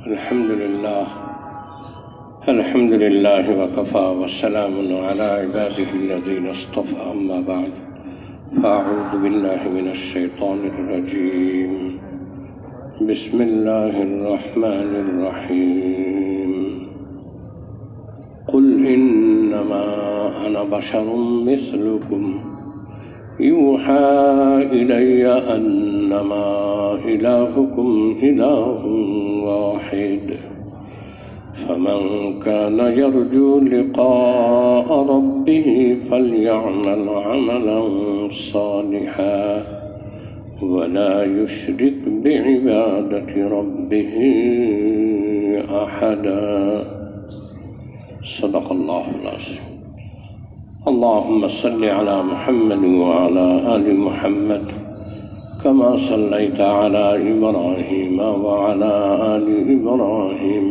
الحمد لله وكفى وسلام على عباده الذين اصطفى أما بعد فأعوذ بالله من الشيطان الرجيم بسم الله الرحمن الرحيم قل إنما أنا بشر مثلكم يوحى إلي أنما إلهكم إله واحد فمن كان يرجو لقاء ربه فليعمل عملا صالحا ولا يشرك بعبادة ربه أحدا صدق الله العظيم اللهم صل على محمد وعلى آل محمد كما صليت على إبراهيم وعلى آل إبراهيم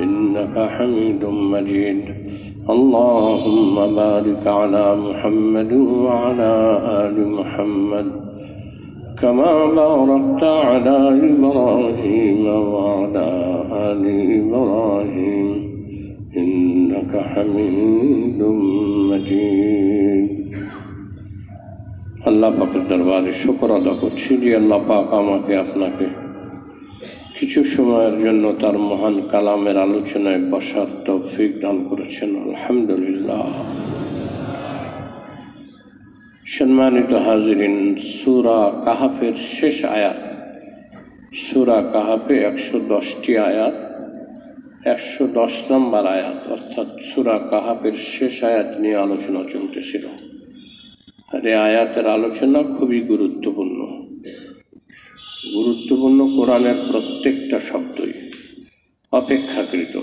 إنك حميد مجيد اللهم بارك على محمد وعلى آل محمد كما باركت على إبراهيم وعلى آل إبراهيم إنك حميد مجيد আল্লাহ পাকের দরবারে শুকর আদা করছি যে আল্লাহ পাক আমাকে আপনাকে কিছু সময়ের জন্য তার মহান কালামের আলোচনায় বসার তৌফিক দান করেছেন আলহামদুলিল্লাহ। সম্মানিত হাজিরিন, সূরা কাহাফের শেষ আয়াত, সূরা কাহাফে 110টি আয়াত, 110 নম্বর আয়াত অর্থাৎ সূরা কাহাফের শেষ আয়াত নিয়ে আলোচনা চলতেছিল। আর এই আয়াতের আলোচনা খুবই গুরুত্বপূর্ণ। কোরআনের প্রত্যেকটা শব্দই অপেক্ষাকৃত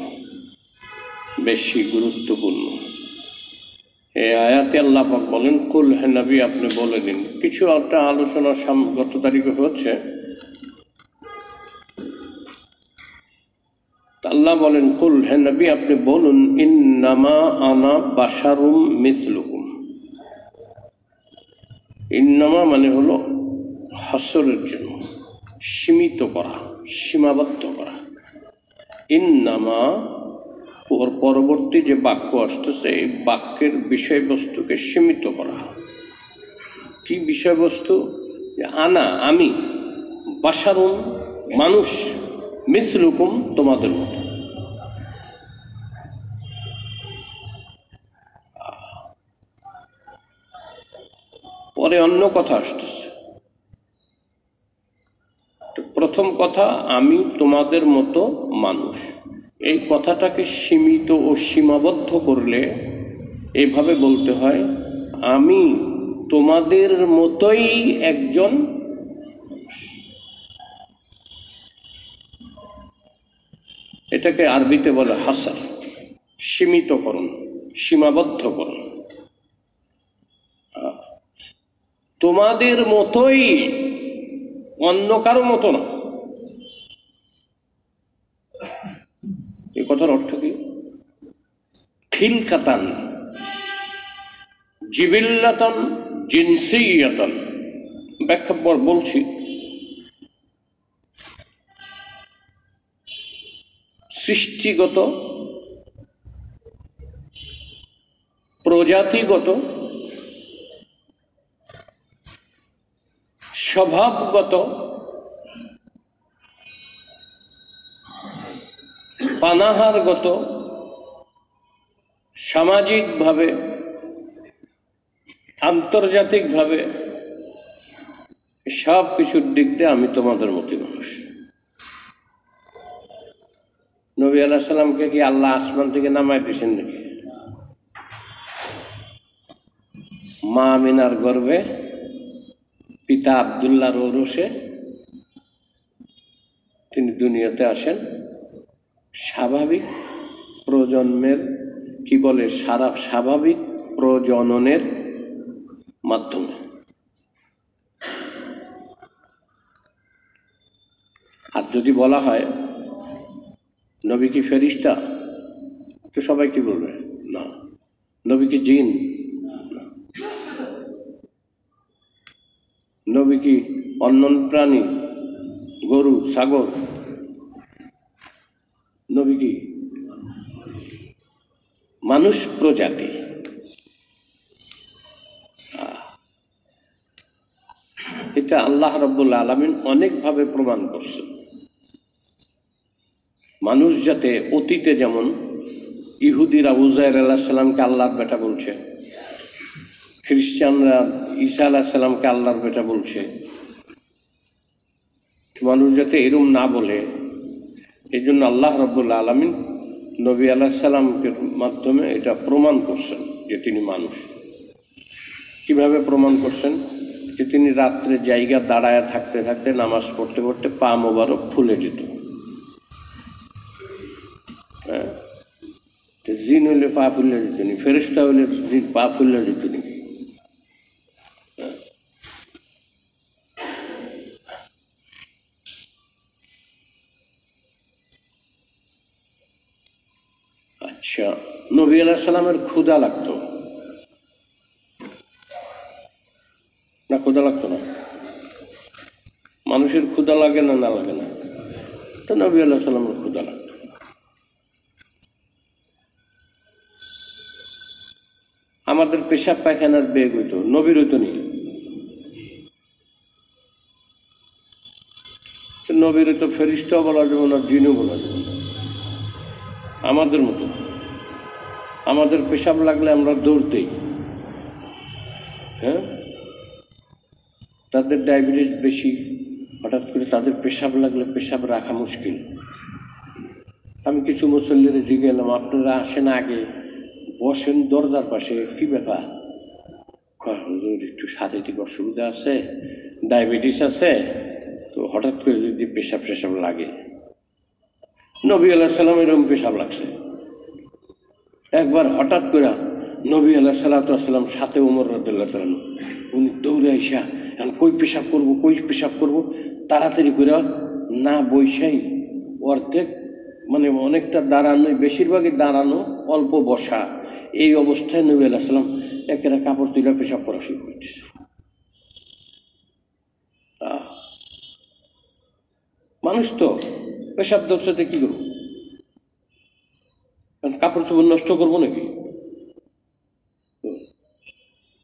বেশি গুরুত্বপূর্ণ। এই আয়াতে আল্লাহ পাক বলেন, কুল হে নবী আপনি বলে দিন। কিছু একটা আলোচনা গত তারিখে হচ্ছে, আল্লাহ বলেন কুল হে নবী আপনি বলুন ইন্নামা আনা বাশারুম মিসলুকুম। ইন্নামা মানে হলো হাসরের জন্য, সীমিত করা, সীমাবদ্ধ করা। ইন্নামা পরবর্তী যে বাক্য আসতেছে এই বাক্যের বিষয়বস্তুকে সীমিত করা। কি বিষয়বস্তু? আনা আমি, বাশারুন মানুষ, মিসলুকুম তোমাদের মতো। পরে অন্য কথা আসতেছে। প্রথম কথা আমি তোমাদের মতো মানুষ, এই কথাটাকে সীমিত ও সীমাবদ্ধ করলে এইভাবে বলতে হয়, আমি তোমাদের মতোই একজন মানুষ। এটাকে আরবিতে বলে হাসার, সীমিতকরণ, সীমাবদ্ধকরণ। তোমাদের মতোই, অন্য কারো মতো না। এই কথার অর্থ কি? খিলকাতান, জিবিল্লাতান, জিনসিয়াতান। ব্যাখ্যা বলছি। সৃষ্টিগত, প্রজাতিগত, স্বভাবগত, পানাহারগত, সামাজিকভাবে, আন্তর্জাতিকভাবে সব কিছুর দিক দিয়ে আমি তোমাদের মতো মানুষ। নবী আলাইহিস সালামকে কি আল্লাহ আসমান থেকে নামায় দিয়েছেন নাকি? মা আমিনার গর্ভে পিতা আব্দুল্লাহর ঔরসে তিনি দুনিয়াতে আসেন। স্বাভাবিক প্রজন্মের কি বলে, স্বাভাবিক প্রজননের মাধ্যমে। আর যদি বলা হয় নবী কি ফেরেশতা, তো সবাই কি বলবে? না। নবী কি জিন? নবী কি অন্য প্রাণী, গরু, ছাগল? নবী কি মানুষ প্রজাতি। এটা আল্লাহ রাব্বুল আলামিন অনেকভাবে প্রমাণ করছেন। মানুষ যাতে অতীতে যেমন ইহুদিরা উজাইর আলাইহিস সালামকে আল্লাহর বেটা বলছে, খ্রিস্টানরা ঈসা আলাইহিস সালামকে আল্লাহর বেটা বলছে, মানুষ যাতে এরম না বলে এই জন্য আল্লাহ রাব্বুল আলামিন নবী আলাইহিস সালামের মাধ্যমে এটা প্রমাণ করছেন যে তিনি মানুষ। কিভাবে প্রমাণ করছেন? যে তিনি রাত্রে জায়গা দাঁড়ায় থাকতে থাকতে নামাজ পড়তে পড়তে পা মোবারক ফুলে যেত। হ্যাঁ, জিন হইলে পা ফুলে যেত নি, ফেরেশতা হইলে পা ফুলে যেত নি। আচ্ছা, নবী আলাইহিস সালামের ক্ষুধা লাগতো না? ক্ষুধা লাগতো না? মানুষের ক্ষুধা লাগে না? না লাগে না? তো নবী আলাইহিস সালামের ক্ষুধা লাগতো। আমাদের পেশাব পায়খানার বেগ হইতো, নবীর হইতো নি? নবীর হইতো ফেরেশতাও বলা যাবে না, জিনও বলা যাবে না। আমাদের মতো আমাদের পেশাব লাগলে আমরা দৌড়তেই। হ্যাঁ, তাদের ডায়াবেটিস বেশি, হঠাৎ করে তাদের পেশাব লাগলে পেশাব রাখা মুশকিল। আমি কিছু মুসল্লিদের জিজ্ঞেস গেলাম, আপনারা আসেন আগে বসেন দরজার পাশে, কি ব্যাপার? একটু শারীরিক অসুবিধা আছে, ডায়াবেটিস আছে, তো হঠাৎ করে যদি পেশাব টেশাব লাগে। নবী আলাইহিস সালাম এরকম পেশাব লাগছে একবার হঠাৎ করে। নবী আলাইহিস সালাম সাথে ওমর রাদিয়াল্লাহু তাআলা, উনি দৌড়ে আইসা এখন কই পেশাব করবো, কই পেশাব করবো, তাড়াতাড়ি করে না বৈশাই অর্ধেক, মানে অনেকটা দাঁড়ানো, বেশিরভাগই দাঁড়ানো, অল্প বসা, এই অবস্থায় নবী আলাইহিস সালাম একেবারে কাপড় তুলে পেশাব করা শুরু করতেছে। মানুষ তো পেশাব দোষাতে কি করবো? কাপড় চোপড় নষ্ট করবো নাকি?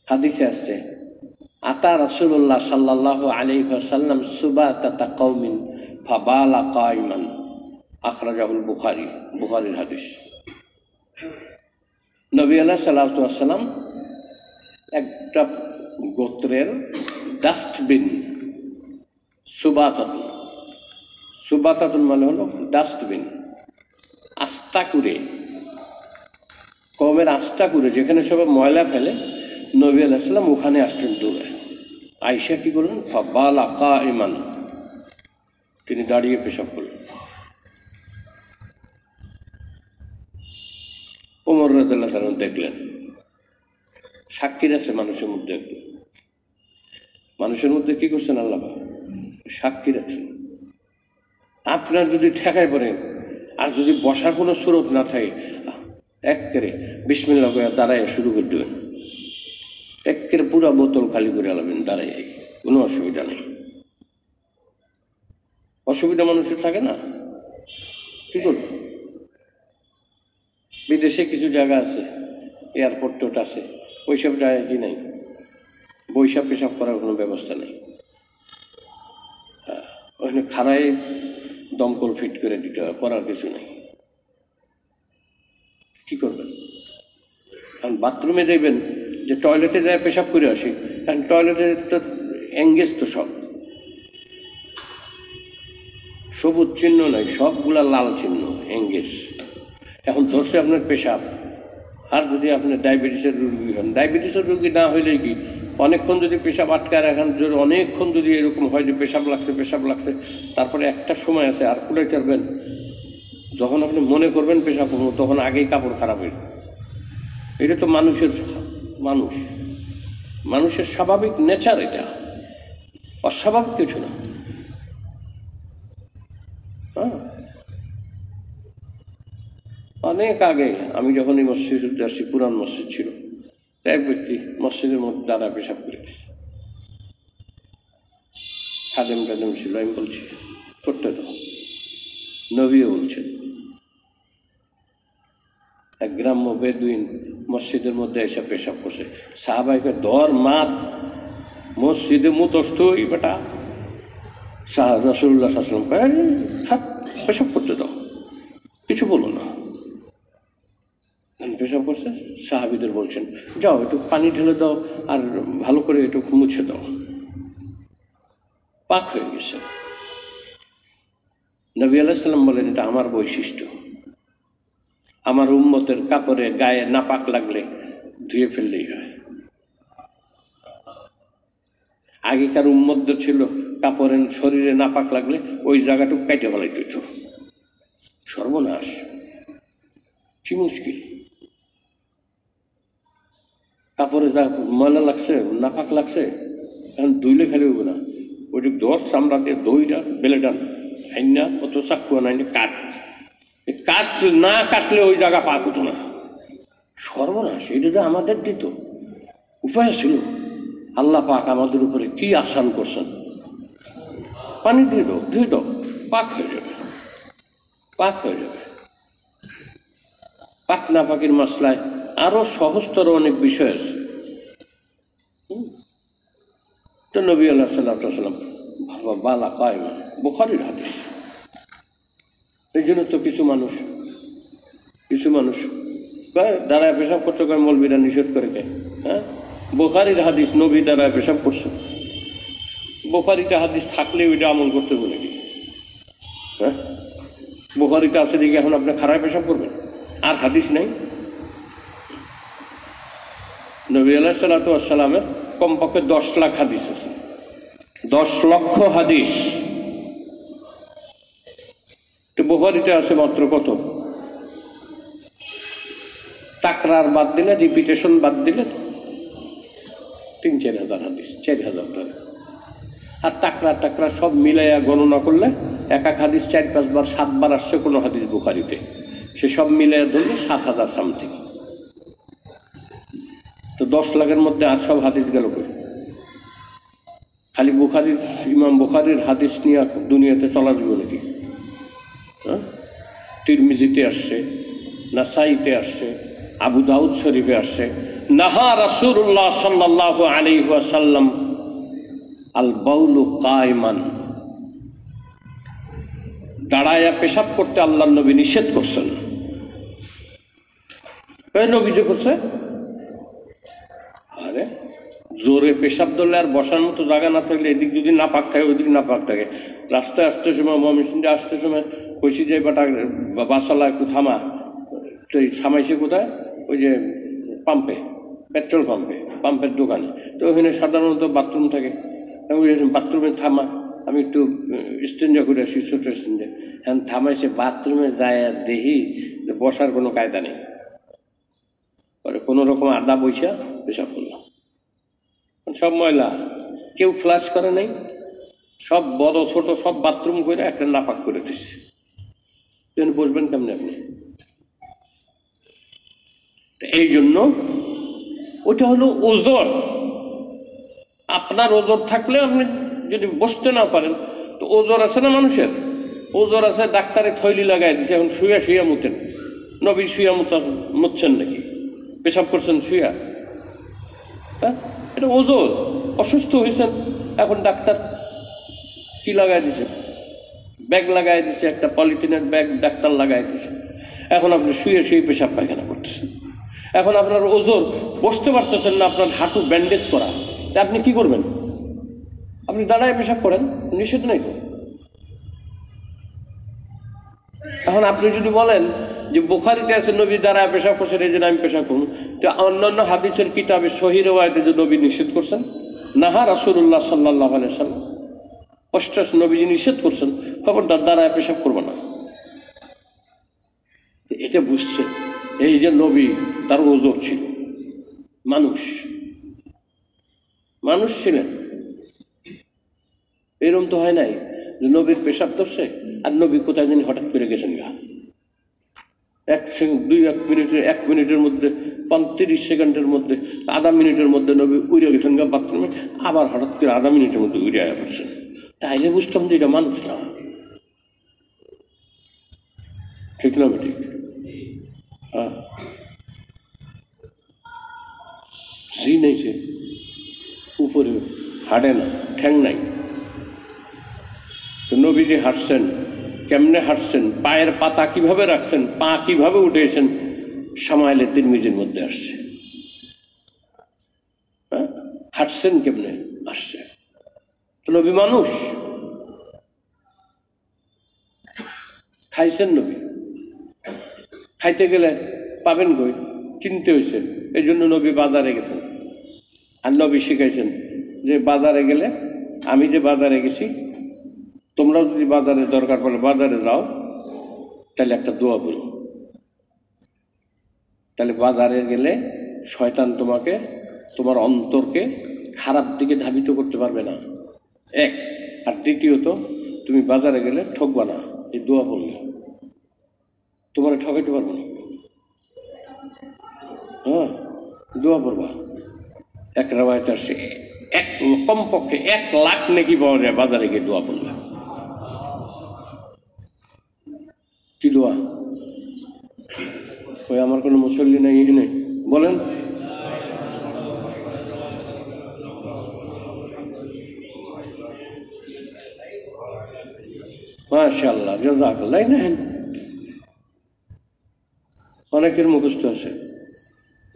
হাদিসে আসছে, আতা রাসূলুল্লাহ সাল্লাল্লাহু আলাইহি ওয়াসাল্লাম সুবাতাতা কওমিন ফাবালা কাইমান, আখরাজাহুল বুখারী, বুখারীর হাদিস। নবী আলাইহিস সালাতু ওয়াস সালাম একটা গোত্রের ডাস্টবিন, সুবাতাতুন, সুবাতাতুন মানে হলো ডাস্টবিন, আস্তা করে, কমের আস্তা করে যেখানে সবাই ময়লা ফেলে, নবী আলাইহিস সালাম ওখানে আসলেন দৌড়ে। আয়েশা কি করলেন? ফাবালা কাইমান, তিনি দাঁড়িয়ে পেশাব করলেন। ওমর রাদিয়াল্লাহু তাআলা দেখলেন, সাক্ষীর আছে মানুষের মধ্যে, মানুষের মধ্যে কি করছেন আল্লাহ? সাক্ষী রাখছেন। আপনার যদি ঠেকায় পড়েন আর যদি বসার কোনো স্রোত না থাকে, একেবারে বিসমিল্লাহ করে দাঁড়ায় শুরু করে দেবেন, একেবারে পুরা বোতল খালি করে আলাবেন দাঁড়াই, কোনো অসুবিধা নেই। অসুবিধা মানুষের থাকে না, কি করব? বিদেশে কিছু জায়গা আছে, এয়ারপোর্ট টোট আছে, ওইসব জায়গায় কি নাই, বৈশাখ পেশাব করার কোনো ব্যবস্থা নেই। ওখানে খাড়াই দমকল ফিট করে দিতে হয়, করার কিছু নেই। কি করবেন? কারণ বাথরুমে দেখবেন যে টয়লেটে যায় পেশাব করে আসি, কারণ টয়লেটে তো এঙ্গেজ তো সব, সবুজ চিহ্ন নাই, সবগুলা লাল চিহ্ন, এঙ্গেজ। এখন ধরছে আপনার পেশাব, আর যদি আপনি ডায়াবেটিসের রোগী হন, ডায়াবেটিসের রোগী না হইলে কি অনেকক্ষণ যদি পেশাব আটকায় রাখেন, যদি অনেকক্ষণ যদি এরকম হয় যে পেশাব লাগছে পেশাব লাগছে, তারপরে একটা সময় আছে আর কুড়াইতে পারবেন, যখন আপনি মনে করবেন পেশাব করবো তখন আগেই কাপড় খারাপ হয়ে। এটা তো মানুষের স্বাভাবিক নেচার, এটা অস্বাভাবিক কিছু না। হ্যাঁ, অনেক আগে আমি যখন এই মসজিদ আসছি, পুরান মসজিদ ছিল, এক ব্যক্তি মসজিদের মধ্যে দাঁড়া পেশাব করেছে, খাদেম টাদেম ছিল, আমি বলছি করতে দাও, নবীও বলছেন এক গ্রাম্য বেদুইন মসজিদের মধ্যে এসে পেশাব করছে, সাহাবাইকে ধর মার, মসজিদে মুতস্তই বেটা। রাসূলুল্লাহ সাল্লাল্লাহু আলাইহি ওয়াসাল্লাম থাক, পেশাব করতে দাও, কিছু বলো না। পেশাব করছে, সাহাবীদের বলছেন যাও একটু পানি ঢেলে দাও আর ভালো করে একটু মুছে দাও, পাক হয়ে গেছে। নবী আলাইহিস সালাম বলেন এটা আমার বৈশিষ্ট্য, আমার উম্মতের কাপড়ে গায়ে নাপাক লাগলে ধুয়ে ফেললেই হয়। আগেকার উম্মতদের ছিল কাপড়ের শরীরে নাপাক লাগলে ওই জায়গাটুকু কেটে ফেলাই দিত। সর্বনাশ, কি মুশকিল! কাপড়ে যা ময়লা লাগছে, নাপাক লাগছে, এখন ধুইলে খালি হবে না, ওইটুক দর চামড়া দিয়ে দইরা বেলেডান আইনা, অত চাকুয়া নাইনে কাট, কাট না কাটলে ওই জায়গা পাক হতো না। সর্বনাশ, এটা তো আমাদের দিত, উপায় ছিল। আল্লাহ পাক আমাদের উপরে কি আসান করছেন, পানি দিয়ে দাও, ধুয়ে দাও, পাক হয়ে যাবে, পাক হয়ে যাবে। পাক না পাকের মশলায় আরো সহজতর অনেক বিষয় আছে। তো নবী আলাইহিস সালাম বালা কায়মান, বুখারীর হাদিস। এই জন্য তো কিছু মানুষ দাঁড়ায় পেশাব করতে কয়, মৌলবীরা নিষেধ করে কে? হ্যাঁ, বুখারীর হাদিস, নবী দাঁড়ায় পেশাব করছে। বুখারীতে হাদিস থাকলে ওইটা আমল করতে বলে কি? হ্যাঁ, বুখারীতে আছে দেখি এখন আপনি খারাপ পেশাব করবেন, আর হাদিস নাই? নবী আলাইহিস সালাতু ওয়াস সালামের কমপক্ষে 10 লাখ হাদিস আছে, 10 লক্ষ হাদিস। তো বুখারীতে আছে মাত্র কত? তাকরার বাদ দিলে, রিপিটেশন বাদ দিলে 3-4 হাজার হাদিস, 4,000 ধরে। আর টাকরা সব মিলাইয়া গণনা করলে এক হাদিস 4-5 বার 7 বার আসছে কোনো হাদিস বুখারীতে, সে সব মিলাইয়া ধরলে 7,000 সামথিং। তো 10 লাখের মধ্যে আর সব হাদিস গেল কই? খালি বুখারীর, ইমাম বুখারীর হাদিস নিয়ে দুনিয়াতে চলা যাবে নাকি? হ্যাঁ, তিরমিজিতে আসছে, নাসাইতে আসছে, আবু দাউদ শরীফে আসছে, নাহা রাসূলুল্লাহ সাল্লাল্লাহু আলাইহি ওয়াসাল্লাম আল বাউলু কায়মান, দাঁড়ায়া পেশাব করতে আল্লাহর নবী নিষেধ করছেন। এই নবী যে করছে, আরে জোরে পেশাব ধরলে আর বসার মতো জায়গা না থাকলে এদিক যদি না পাক থাকে ওইদিক না পাক থাকে, রাস্তায় আসতে সময়, ময়মনসিংহে আসতে সময় কইছি যে বাটা বাসালা একটু থামা, তো থামাইছে কোথায়? ওই যে পাম্পে, পেট্রোল পাম্পে, পাম্পের দোকানে। তো ওখানে সাধারণত বাথরুম থাকে, বাথরুমে থামা, আমি একটু স্ট্যান্ডে করে আসি, ছোটো স্ট্যান্ডে। হ্যাঁ, থামাইছে, বাথরুমে যায় দেখি বসার কোনো কায়দা নেই, পরে কোনো রকম আদা বইসা পেশাব করলাম। সব ময়লা, কেউ ফ্লাশ করে নাই, সব বড় ছোট সব বাথরুম করে একটা নাপাক করে দিচ্ছে। বসবেন কেমনি আপনি? এই জন্য ওটা হলো ওজর। আপনার ওজর থাকলে আপনি যদি বসতে না পারেন, তো ওজর আছে না মানুষের, ওজর আছে, ডাক্তারে থৈলি লাগাই দিছে, এখন শুয়া শুয়া মুতেন। নবী শুয়া মুতছেন নাকি? পেশাব করছেন শুয়া? হ্যাঁ, এটা ওজর। অসুস্থ হয়েছেন, এখন ডাক্তার কি লাগাই দিছে? ব্যাগ লাগাই দিছে, একটা পলিথিনের ব্যাগ ডাক্তার লাগাই দিছে। এখন আপনি শুয়ে শুয়ে পেশাব পায়খানা করতেছেন। এখন আপনার ওজোর, বসতে পারতেছেন না, আপনার হাঁটু ব্যান্ডেজ করা, তা আপনি কি করবেন? আপনি দাঁড়ায় পেশাব করেন, নিষেধ নাই তো। এখন আপনি যদি বলেন যে বুখারীতে আছে নবী দাঁড়ায় পেশাব করছেন, এই জন্য আমি পেশাব করুন, তো অন্যান্য হাদিসের কিতাবে সহিহ রিওয়ায়াতে যে নবী নিষেধ করছেন, নাহা রাসূলুল্লাহ সাল্লাল্লাহু আলাইহি ওয়াসাল্লাম, স্পষ্ট নবীজি নিষেধ করছেন, খবরদার দাঁড়ায় পেশাব করবে না। এটা বুঝছে এই যে নবী, তার ওজর ছিল, মানুষ ছিলেন। এরকম তো হয় নাই যে নবীর পেশাব ধরছে আর নবী কোথায় জানি হঠাৎ করে গেছেন গা, 1 মিনিটের মধ্যে, 35 সেকেন্ডের মধ্যে, আধা মিনিটের মধ্যে নবী উড়ে গেছেন গা বাথরুমে, আবার হঠাৎ করে আধা মিনিটের মধ্যে উড়ে আয়া পড়ছেন। তাইলে বুঝতাম যে এটা মানুষ না। ঠিক না ঠিক? জি নেইছে, উপরে হাঁটে না, ঠ্যাং নাই। তো নবীজি হাঁটছেন, কেমনে হাঁটছেন, পায়ের পাতা কিভাবে রাখছেন, পা কিভাবে উঠেছেন, সামাইলে তিরমিজির মধ্যে আসছে। হাঁটছেন কেমনে, আসছে। তো নবী মানুষ, খাইছেন নবী, খাইতে গেলে পাবেন কই, কিনতে হয়েছে, এই জন্য নবী বাজারে গেছেন। আর নবী শিখাইছেন যে বাজারে গেলে, আমি যে বাজারে গেছি, তোমরাও যদি বাজারে দরকার পড়ে বাজারে যাও, তাহলে একটা দোয়া বলো। তাহলে বাজারে গেলে শয়তান তোমাকে, তোমার অন্তরকে খারাপ দিকে ধাবিত করতে পারবে না, এক। আর দ্বিতীয়ত, তুমি বাজারে গেলে ঠকবা না, এই দোয়া বললে তোমার ঠকাইতে পারবো না। হ্যাঁ, দোয়া পড়বা। এক রাওয়ায়াত আসছে কমপক্ষে 1 লাখ নেকি পাওয়া যায় বাজারে গিয়ে দোয়া পড়লে। কি দোয়া? ওই আমার কোনো মুসল্লি নাই এখানে, বলেন। মাশাআল্লাহ, জাযাকাল্লাহ। নেন, অনেকের মুখস্থ আছে,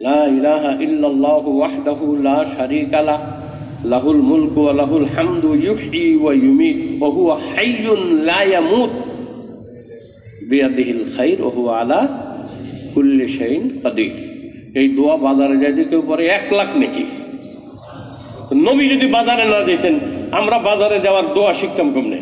লা ইলাহা ইল্লাল্লাহু ওয়াহদাহু লা শারীকা লাহ, লাহুল মুলকু ওয়া লাহুল হামদু ইউহয়ি ওয়া ইউমীত ওয়া হুয়া হাইয়্যুন লা ইয়ামুত বিয়াদিহিল খায়র ওয়া হুয়া আলা কুল্লি শাইইন কাদির। এই দোয়া বাজারে যদি কেউ পড়ে 1 লাখ নেকি। নবী যদি বাজারে না যেতেন, আমরা বাজারে যাওয়ার দোয়া শিখতাম কেমনে?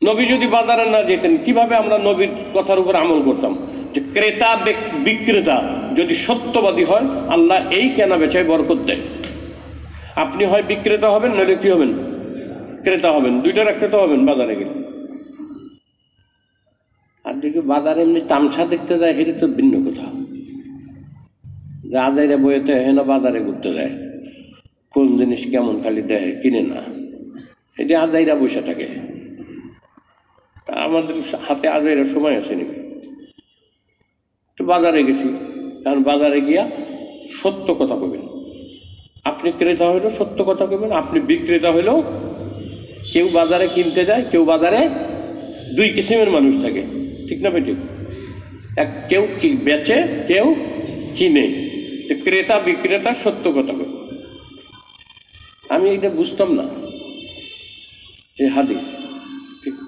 নবী যদি বাজারে না যেতেন, কিভাবে আমরা নবীর কথার উপর আমল করতাম? যে ক্রেতা বিক্রেতা যদি সত্যবাদী হয়, আল্লাহ এই কেনা বেচায় বরকত দেয়। আপনি হয় বিক্রেতা হবেন, নইলে কি হবেন? ক্রেতা হবেন। দুইটা রাখতে তো হবেন বাজারে গেলে। আর দেখি বাজারে এমনি তামসা দেখতে যায়, সেটা তো ভিন্ন কথা। যে আজাইরা বইতে হেনা বাজারে ঘুরতে যায়, কোন জিনিস কেমন খালি দেয়, কিনে না, এটি আজাইরা বসে থাকে। তা আমাদের হাতে আজাইরা সময় আছে নাকি? তো বাজারে গেছি, কারণ বাজারে গিয়া সত্য কথা কবেন। আপনি ক্রেতা হইলেও সত্য কথা কবেন, আপনি বিক্রেতা হইলেও। কেউ বাজারে কিনতে যায়, কেউ বাজারে, 2 কিসিমের মানুষ থাকে, ঠিক না বেঠিক? কেউ বেচে, কেউ কিনে। তো ক্রেতা বিক্রেতা সত্য কথা কবে। আমি এটা বুঝতাম না, এই হাদিস।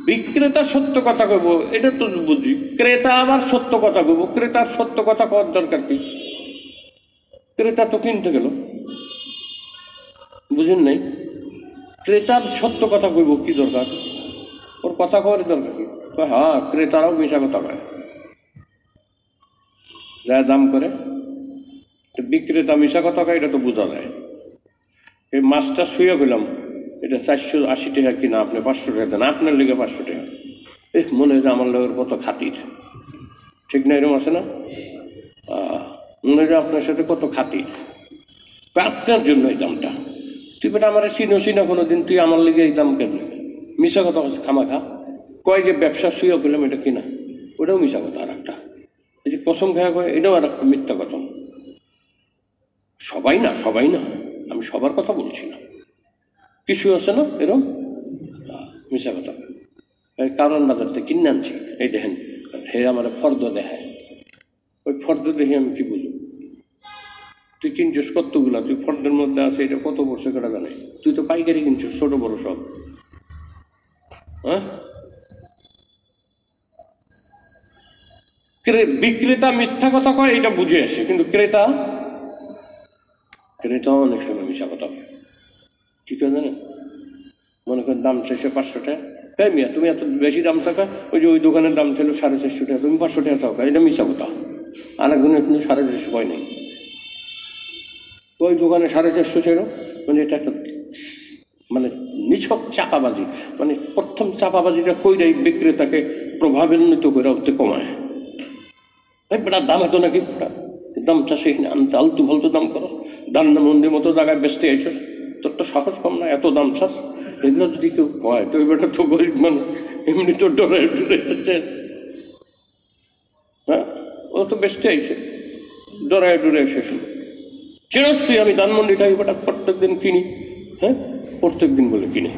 বিক্রেতা সত্য কথা কইব এটা তো বুঝি, ক্রেতা আবার সত্য কথা কইব। ক্রেতার সত্য কথা কওয়ার দরকার কি? ক্রেতা তো কিনতে গেল, বুঝেন নাই? ক্রেতার সত্য কথা কইব কি দরকার? ওর কথা কওয়ার দরকার কি? হ্যাঁ, ক্রেতারাও মিশা কথা কয়, যা দাম করে। বিক্রেতা মিশা কথা কয়, এটা তো বোঝা যায়। এই মাছটা শুয়ে গেলাম, এটা 480 টাকা কিনা, আপনি 500 টাকা দেন, আপনার লেগে 500 টাকা। মনে হয় যে আমার লোকের কত খাতির, ঠিক না? এরকম আছে না? মনে হয় আপনার সাথে কত খাতির, আপনার জন্য এই দামটা। তুই বেটা আমার চিনোসি না কোনো দিন, তুই আমার লেগে এই দাম কেন? মিশা কথা খামাখা কয়। যে ব্যবসা শুয়ে গেলাম এটা কিনা, ওটাও মিশা কথা। আর একটা এই যে কসম খাওয়া কয়, এটাও আর একটা মিথ্যা কথা। সবাই না, সবাই না, আমি সবার কথা বলছি না, কিছু আছে না এরকম মিশা কথা। কারণ বাজার থেকে কিনে আনছি, এই দেখেন, হে আমার ফর্দ দেখায়। ওই ফর্দ দেখে আমি কি বুঝব? তুই কিনছিস কতগুলা, তুই ফর্দের মধ্যে আছে, এটা কত বছর কেটা জানে? তুই তো পাইকারি কিনছিস, ছোট বড় সব। হ্যাঁ, বিক্রেতা মিথ্যা কথা কয়, এটা বুঝে আসে, কিন্তু ক্রেতাও অনেক সময় মিশা কথা কয়। কি করে জানেন? মনে করেন দাম চাইছে 500 টাকা, তাই মিয়া তুমি এত বেশি দাম টাকা, ওই যে ওই দোকানের দাম ছিল 450 টাকা, তুমি 500 টাকা চাও, এটা মিশা কথা। আর একজনের কিন্তু 450 কয় নাই, ওই দোকানে 450 ছিল। মানে এটা একটা মানে নিছক চাপাবাজি। মানে প্রথম চাপাবাজিটা কইরাই বিক্রেতাকে প্রভাবান্বিত করে উঠতে কমায়। বেটা দাম এত নাকি, দাম চাষে আনতে আলতু ফালতু দাম করো, দান্না মন্দির মতো জায়গায় বেচতে এসো, তোর তো সাহস কম না, এত দাম চাষ। এগুলো যদি কেউ কয় তো বেটা তো গরিব মানুষ, এমনি তো ডরে ডরে আসছে। হ্যাঁ, ও তো বেস্টে আইসে ডরায় ডরে শেষ। চিরস তুই? আমি ধানমন্ডি থাকি, ওটা প্রত্যেক দিন কিনি। হ্যাঁ, প্রত্যেক দিন বলে কিনে।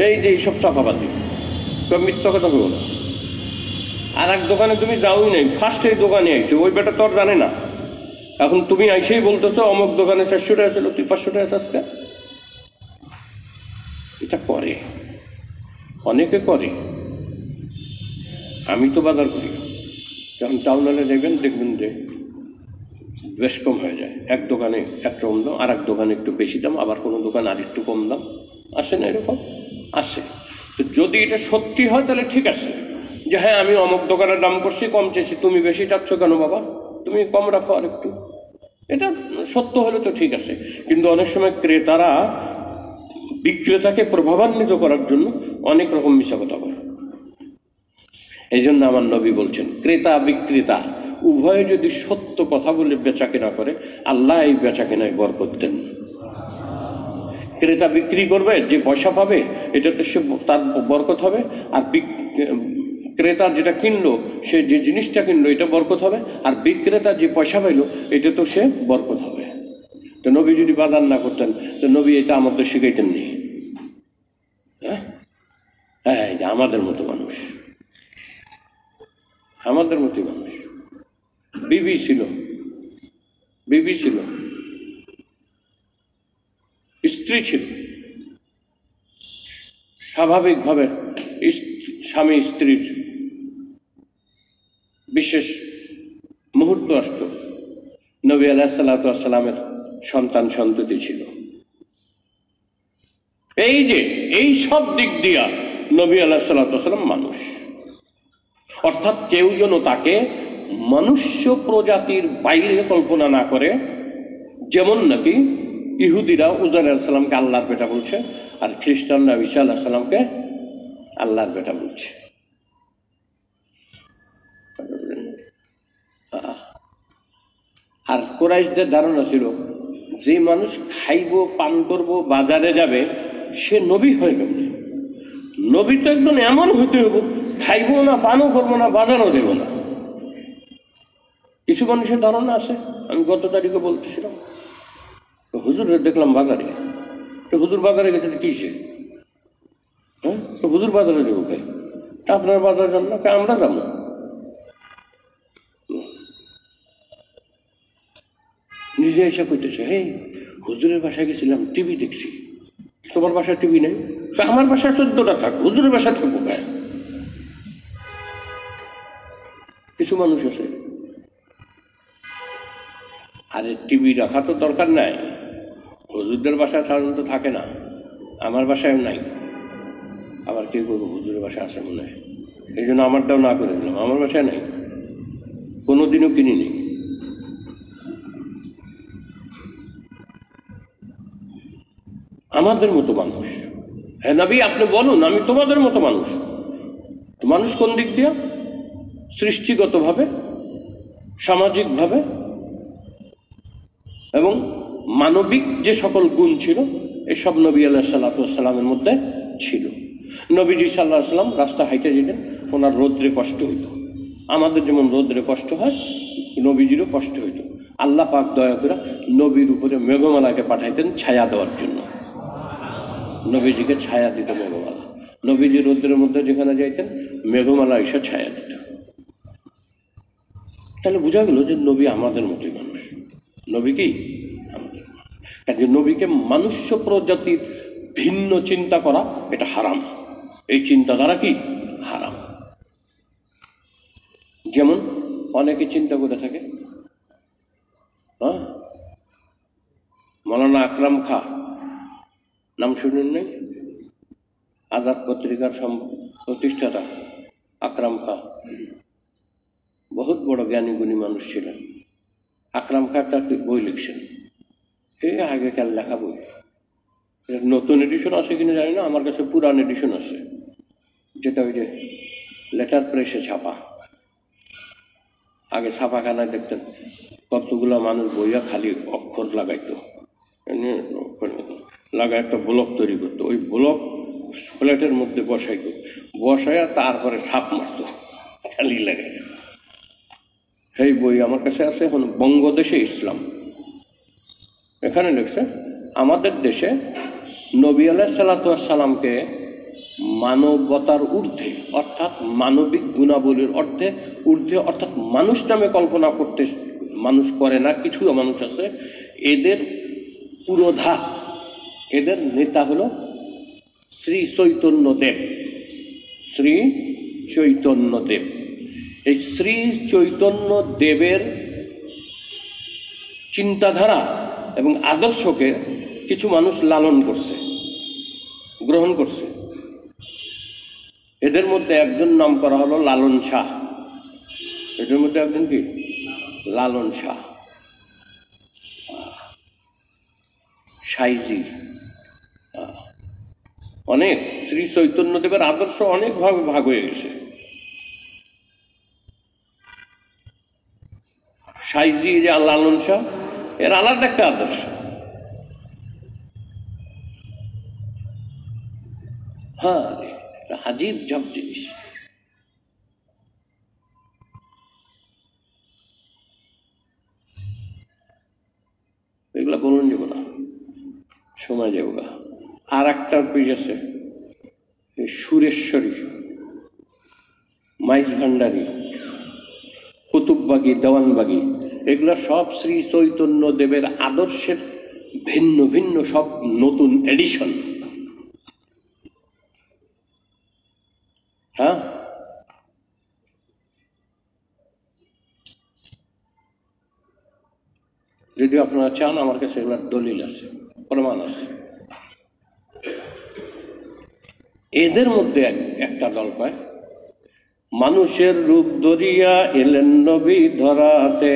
এই যে এইসব চাপাবাদি, মিথ্যা কথা বলো না। আর এক দোকানে তুমি যাওই নাই, ফার্স্ট এই দোকানে আইছো, ওই বেটা তোর জানে না। এখন তুমি আইসেই বলতেছো অমুক দোকানে 400 টাকা ছিল, তুই 500 টাকা আজকে। এটা করে, অনেকে করে। আমি তো বাজার করি, যখন টাউন হলে যাবেন দেখবেন যে বেশ কম হয়ে যায়। এক দোকানে একটা কম দাম, আর এক দোকানে একটু বেশি দাম, আবার কোনো দোকানে আর একটু কম দাম। আসে না এরকম? আসে। তো যদি এটা সত্যি হয় তাহলে ঠিক আছে, যে হ্যাঁ আমি অমুক দোকানের দাম করছি, কম চেয়েছি, তুমি বেশি চাচ্ছ কেন বাবা, তুমি কম রাখো আর একটু। এটা সত্য হলে তো ঠিক আছে। কিন্তু অনেক সময় ক্রেতারা বিক্রেতাকে প্রভাবান্বিত করার জন্য অনেক রকম মিশা কথা বলে। এই জন্য আমার নবী বলছেন, ক্রেতা বিক্রেতা উভয়ে যদি সত্য কথা বলে বেচা কেনা করে, আল্লাহ এই বেচা কেনায় বরকত দেন। ক্রেতা বিক্রি করবে, যে পয়সা পাবে এটাতে সে তার বরকত হবে। আর ক্রেতা যেটা কিনলো, সে যে জিনিসটা কিনলো, এটা বরকত হবে। আর বিক্রেতা যে পয়সা পাইলো, এটা তো সে বরকত হবে। তো নবী যদি বাজার না করতেন, তো নবী এটা আমাদের শিখাইতেন নি। হ্যাঁ, এই যে আমাদের মতো মানুষ, আমাদের মতোই মানুষ। বিবি ছিল, বিবি ছিল, স্ত্রী ছিল। স্বাভাবিকভাবে স্বামী স্ত্রীর বিশেষ মুহূর্ত আসত। নবী আলাইহিসসালামের সন্তান সন্ততি ছিল। এই যে এই সব দিক দিয়া নবী আলাইহিসসালাম মানুষ। অর্থাৎ কেউ যেন তাকে মনুষ্য প্রজাতির বাইরে কল্পনা না করে। যেমন নাকি ইহুদিরা উজাইর আলাইহিস সালামকে আল্লাহর বেটা বলছে, আর খ্রিস্টানরা ঈসা আলাইহিস সালামকে আল্লাহর বেটা বলছে। আর কুরাইশদের ধারণা ছিল, যে মানুষ খাইব পান করব বাজারে যাবে, সে নবী হয়ে গেল। নবী তো একদম এমন হইতে হইব, খাইবো না, পানও করবো না, বাজারও দেব না। কিছু মানুষের ধারণা আছে। আমি গত তারিখে বলতেছিলাম, হুজুর দেখলাম বাজারে, হুজুর বাজারে গেছে কি সে? হ্যাঁ, হুজুর বাজারে যাবো খাই, আপনার বাজারে যান না, আমরা যাবো। নিজে এসে কইতেছে, হে হুজুরের বাসায় গেছিলাম, টিভি দেখছি। তোমার বাসায় টিভি নেই? আমার বাসায় 14টা থাক, হুজুরের বাসায় থাকবো গায়ে। কিছু মানুষ আছে। আরে টিভি রাখা তো দরকার নাই, হুজুরদের বাসায় সাধারণত থাকে না, আমার বাসায়ও নাই। আবার কেউ করবো হুজুরের বাসায় আসে মনে হয়, এই জন্য আমারটাও না করে দিলাম। আমার বাসায় নাই, কোনোদিনও কিনিনি। আমাদের মতো মানুষ। হ্যাঁ নবী আপনি বলুন, আমি তোমাদের মতো মানুষ। মানুষ কোন দিক দিয়ে? সৃষ্টিগতভাবে, সামাজিকভাবে এবং মানবিক যে সকল গুণ ছিল, এসব নবী আলাইহিসসালামের মধ্যে ছিল। নবীজি সাল্লাল্লাহু আলাইহি ওয়াসাল্লাম রাস্তা হাইটে যেতেন, ওনার রৌদ্রে কষ্ট হইত। আমাদের যেমন রৌদ্রে কষ্ট হয়, নবীজিরও কষ্ট হইত। আল্লাহ পাক দয়া করে নবীর উপরে মেঘমালাকে পাঠাইতেন ছায়া দেওয়ার জন্য। নবীজিকে ছায়া দিত মেঘমালা। নবীজি রৌদ্রের মধ্যে যেখানে যাইতেন, মেঘমালা এসে ছায়া দিত। তাহলে বোঝা গেল যে নবী আমাদের মতোই মানুষ। নবী কি আমাদের, কাজে নবীকে মনুষ্য প্রজাতির ভিন্ন চিন্তা করা এটা হারাম। এই চিন্তাধারা কি হারাম। যেমন অনেকে চিন্তা করে থাকে, হ্যাঁ, মৌলানা আকরাম খা নাম শুনেন নাই? আজাদ পত্রিকার প্রতিষ্ঠাতা আকরাম খা বহুত বড় জ্ঞানী গুণী মানুষ ছিলেন। আকরাম খা একটা বই লিখছেন, এই আগেকার লেখা বই। নতুন এডিশন আছে কিনা জানি না, আমার কাছে পুরান এডিশন আছে, যেটা ওই যে লেটার প্রেসে ছাপা। আগে ছাপাখানায় দেখতেন কতগুলো মানুষ বইয়া খালি অক্ষর লাগাইতো, লাগায় একটা ব্লক তৈরি করতো। ওই ব্লক প্লেটের মধ্যে বসাইত, বসাইয়া তারপরে ছাপ মারত খালি লাগে। এই বই আমার কাছে আছে এখন, বঙ্গদেশে ইসলাম। এখানে লিখছে আমাদের দেশে নবী আলাইহিস সালামকে মানবতার ঊর্ধ্বে অর্থাৎ মানবিক গুণাবলীর ঊর্ধ্বে অর্থাৎ মানুষ নামে কল্পনা করতে মানুষ করে না, কিছু মানুষ আছে, এদের পুরোধা, এদের নেতা হলো শ্রী চৈতন্যদেব। শ্রী চৈতন্যদেব, এই শ্রী চৈতন্যদেবের চিন্তাধারা এবং আদর্শকে কিছু মানুষ লালন করছে, গ্রহণ করছে। এদের মধ্যে একজন নাম করা হলো লালন শাহ। এদের মধ্যে একজন কি? লালন শাহ। সাইজি অনেক শ্রী চৈতন্যদেবের আদর্শ অনেকভাবে ভাগ হয়ে গেছে। সাইজি যে লালন শাহ, এর আলাদা একটা আদর্শ। হ্যাঁ, আজীব জব জিনিস। এগুলা বলুন যাব না, সময় যাব না। আর একটা পেজ আছে সুরেশ্বরী, মাইজ ভান্ডারী, কুতুববাগী, দেওয়ানবাগী, এগুলো সব শ্রী চৈতন্য দেবের আদর্শের ভিন্ন ভিন্ন সব নতুন এডিশন। হ্যাঁ, যদি আপনারা চান আমার কাছে এগুলোর দলিল আছে, প্রমাণ আছে। এদের মধ্যে একটা দল পায়, মানুষের রূপ ধরিয়া এলেন নবী ধরাতে।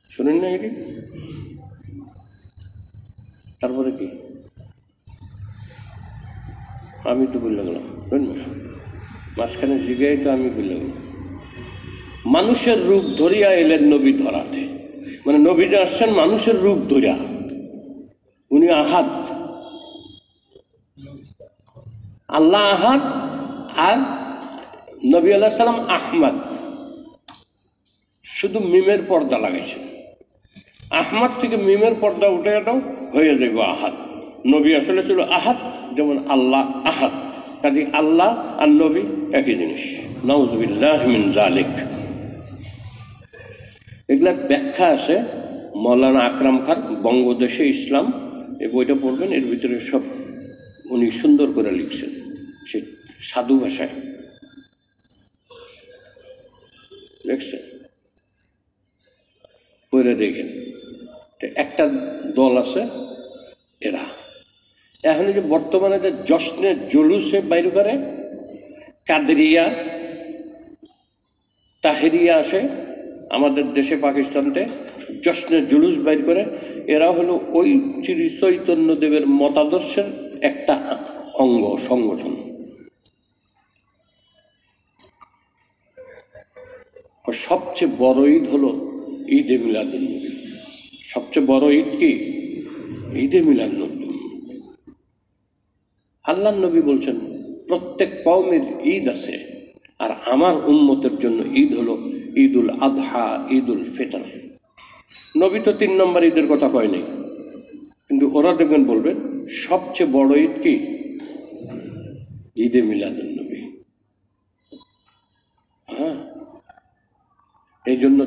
শুনেন না এটি? তারপরে কি? আমি তো বললে গেলাম, মাঝখানে জিগাই তো আমি বললে গেলাম। মানুষের রূপ ধরিয়া এলেন নবী ধরাতে, মানে নবী যে আসছেন মানুষের রূপ ধরিয়া। উনি আহাদ, আল্লাহ আহাদ, আর নবী আলাইহিস সালাম আহমদ। শুধু মিমের পর্দা লাগাইছে, আহমদ থেকে মিমের পর্দা উঠে দাও, হয়ে যাবে আহাদ। নবী আসলে ছিল আহাদ, যেমন আল্লাহ আহাদ। কাজে আল্লাহ আর নবী একই জিনিস। নাউযুবিল্লাহি মিন যালিক। এগুলার ব্যাখ্যা আছে মৌলানা আকরাম খান, বঙ্গদেশে ইসলাম, এই বইটা পড়বেন। এর ভিতরে সব উনি সুন্দর করে লিখছেন, সে সাধু ভাষায় লিখছেন, পড়ে দেখেন। একটা দল আছে এরা এখন যে বর্তমানে যে জশ্নে জুলুসে বাইর করে, কাদরিয়া তাহেরিয়া আসে আমাদের দেশে পাকিস্তানতে, জশ্নে জুলুস বাইর করে। এরা হলো ওই শ্রী চৈতন্যদেবের মতাদর্শের একটা অঙ্গ সংগঠন। সবচেয়ে বড় ঈদ হলো ঈদে মিলাদুন্নবী। সবচেয়ে বড় ঈদ কি? ঈদে মিলাদুন্নবী। আল্লাহ নবী বলছেন প্রত্যেক কওমের ঈদ আছে, আর আমার উম্মতের জন্য ঈদ হলো ঈদুল আদহা, ঈদুল ফিতর। নবী তো 3 নম্বর ঈদের কথা কয় নাই, কিন্তু ওরা দেখবেন বলবে সবচেয়ে বড় ঈদ কি? ঈদে মিলাদুন্নবী। হ্যাঁ, এই জন্য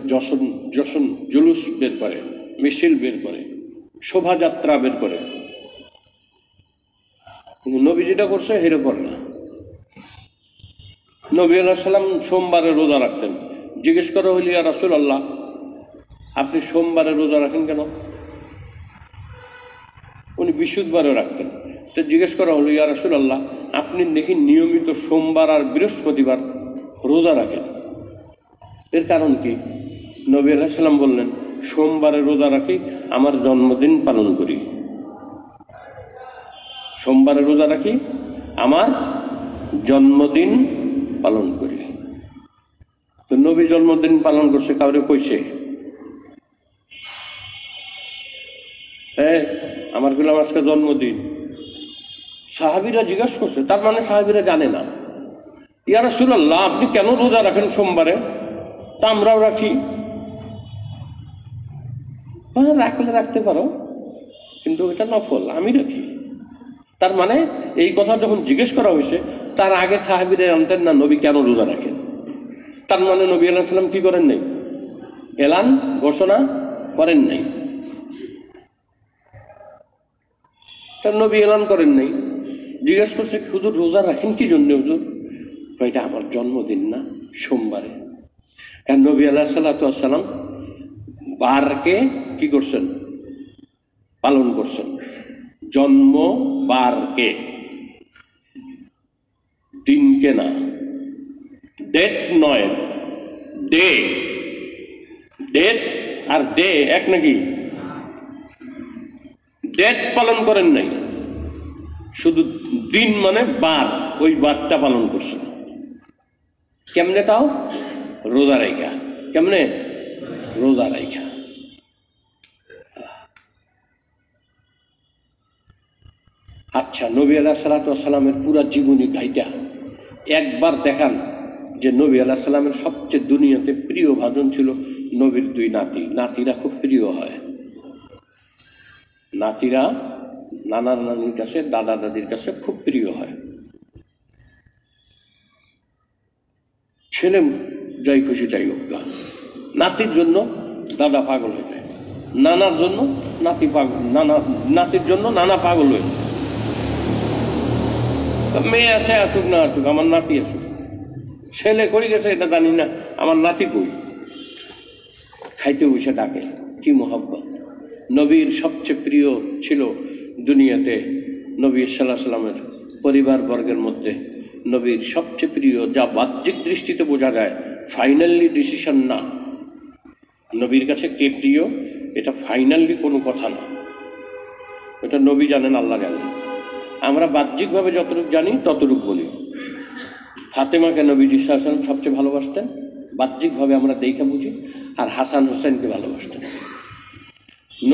জশন জুলুস বের করে, মিছিল বের করে, শোভাযাত্রা বের করে। কিন্তু নবী যেটা করছে হেরে করে না। নবী আলাইহিস সালাম সোমবারে রোজা রাখতেন। জিজ্ঞেস করা হইল, ইয়া রাসূলুল্লাহ, আপনি সোমবারে রোজা রাখেন কেন? উনি বৃহস্পতিবারে রাখতেন। তো জিজ্ঞেস করা হলো, ইয়া রাসূলুল্লাহ, আপনি দেখি নিয়মিত সোমবার আর বৃহস্পতিবার রোজা রাখেন, এর কারণ কি? নবী আলাইহিস সালাম বললেন, সোমবারে রোজা রাখি, আমার জন্মদিন পালন করি। সোমবারে রোজা রাখি, আমার জন্মদিন পালন করি। তো নবী জন্মদিন পালন করছে, কাউরে কইছে? হ্যাঁ, আমার গোলাম আজকে জন্মদিন, সাহাবীরা জিজ্ঞাসা করছে, তার মানে সাহাবীরা জানে না। ইয়া রাসূলুল্লাহ, আপনি কেন রোজা রাখেন সোমবারে? তা আমরাও রাখি। হ্যাঁ, রাখলে রাখতে পারো, কিন্তু এটা নফল, আমি রাখি। তার মানে এই কথা যখন জিজ্ঞেস করা হয়েছে, তার আগে সাহাবীরা জানতেন না নবী কেন রোজা রাখেন। তার মানে নবী আলাইহিস সালাম কি করেন নাই? এলান ঘোষণা করেন নাই। তার নবী এলান করেন নাই। জিজ্ঞেস করছে, হুজুর রোজা রাখেন কি জন্য হুজুর? এটা আমার জন্মদিন না, সোমবারে। কারণ নবী আলাইহিস সালাম বারকে কি করছেন? পালন করছেন। জন্ম বারকে, দিনকে না। ডেট নয়, ডে। ডেট আর ডে এক নাকি? ডেট পালন করেন নাই, শুধু দিন মানে বার, ওই বারটা পালন করছেন। কেমনে? তাও রোজা রাইখা। কেমনে? রোজা রাইখা। আচ্ছা, নবী আলাইহিস সালামের পুরা জীবনী গাইটা একবার দেখান যে নবী আলাইহিস সালামের সবচেয়ে দুনিয়াতে প্রিয় ভাজন ছিল নবীর দুই নাতি। নাতিরা খুব প্রিয় হয়। নাতিরা নানা নানির কাছে, দাদা দাদির কাছে খুব প্রিয় হয়। ছেলে যাই খুশি তাই হোক, নাতির জন্য দাদা পাগল হয়ে যায়, নানার জন্য নাতি পাগল, নাতির জন্য নানা পাগল হয়ে যায়। মেয়ে আসে আসুক না আসুক, আমার নাতি আসুক। ছেলে করে গেছে এটা জানি না, আমার নাতি কই। খাইতে বসে ডাকে, কি মোহাব্বত। নবীর সবচেয়ে প্রিয় ছিল দুনিয়াতে, নবী সাল্লাল্লাহু আলাইহি সাল্লামের পরিবার বর্গের মধ্যে নবীর সবচেয়ে প্রিয়, যা বাহ্যিক দৃষ্টিতে বোঝা যায়, ফাইনালি ডিসিশন না। নবীর কাছে কে প্রিয় এটা ফাইনালি কোনো কথা না, এটা নবী জানেন, আল্লাহ জানেন। আমরা বাহ্যিকভাবে যতটুকু জানি ততটুকু বলি। ফাতেমাকে নবীজি সাল্লাল্লাহু আলাইহি ওয়াসাল্লাম সবচেয়ে ভালোবাসতেন, বাহ্যিকভাবে আমরা দেখে বুঝি। আর হাসান হোসেনকে ভালোবাসতেন।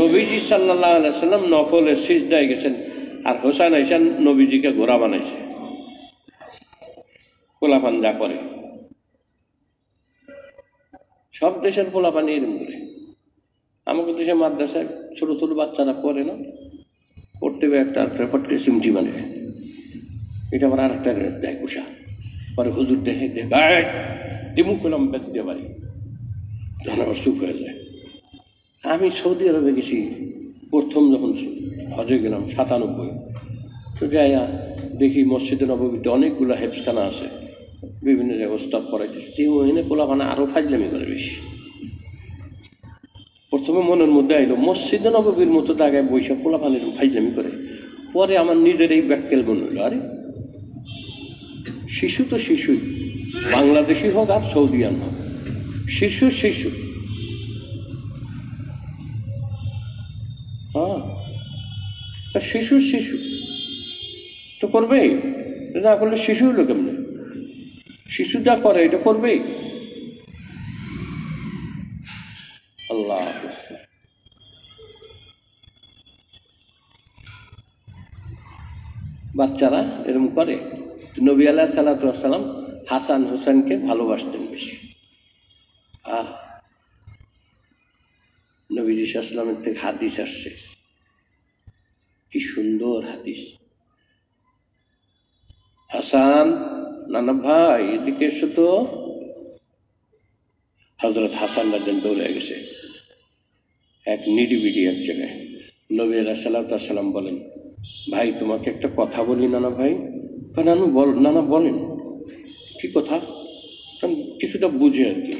নবীজি সাল্লাল্লাহু আলাইহি ওয়াসাল্লাম নফলে সিজদায় গেছেন, আর হোসেন আইসা নবীজিকে ঘোড়া বানাইছে। পোলাপান যা করে, সব দেশের পোলাপান এরম করে। আমাকে দেশে মাদ্রাসায় ছোটো ছোটো বাচ্চারা পড়ে না, পড়তে একটা ফটকে সিমটি মানে, এটা আবার আর একটা দেয় পোষা পরে হুজুর দেখে দেয় দিমুখ পেলাম বেদ দিয়ে বাড়ি, তখন আবার চুপ হয়ে যায়। আমি সৌদি আরবে গেছি প্রথম যখন হজে গেলাম 97, তো যাইয়া দেখি মসজিদে নববীতে অনেকগুলো হেফসখানা আছে, বিভিন্ন জায়গায় ওস্তাদ পড়াইতেছে। ওখানে পোলাপানা আরও ফাজলামি করে বেশি। প্রথমে মনের মধ্যে আইলো মসজিদে নববীর মতো জায়গায় বৈশা পোলাপানের ফাজলামি করে। পরে আমার নিজের এই ব্যাককেল মনে হইল, আরে শিশু তো শিশুই, বাংলাদেশি হোক আর সৌদিয়ান হোক, শিশু শিশু। হ্যাঁ, শিশু শিশু তো করবেই, না করলে শিশু হলো কেমনে? শিশু যা করে এটা করবেই। আল্লাহ, বাচ্চারা এরকম করে। নবী আলাইহিস সালাতু ওয়াস সালাম হাসান হোসেনকে ভালোবাসতেন বেশি। নবীজি সাল্লাল্লাহু আলাইহি ওয়াসাল্লামের থেকে হাদিস আসছে, কি সুন্দর হাদিস। হাসান, নানা ভাই এদিকে এসো তো। হযরত হাসান রাদিয়াল্লাহু দৌড়ে গেছে এক নিরিবিলি এক জায়গায়। নবী আলাইহিস সালাতু ওয়াস সালাম বলেন, ভাই তোমাকে একটা কথা বলি নানা ভাই। নানু বল, নানা বলেন। কি কথা? কিছুটা বুঝে আর কি,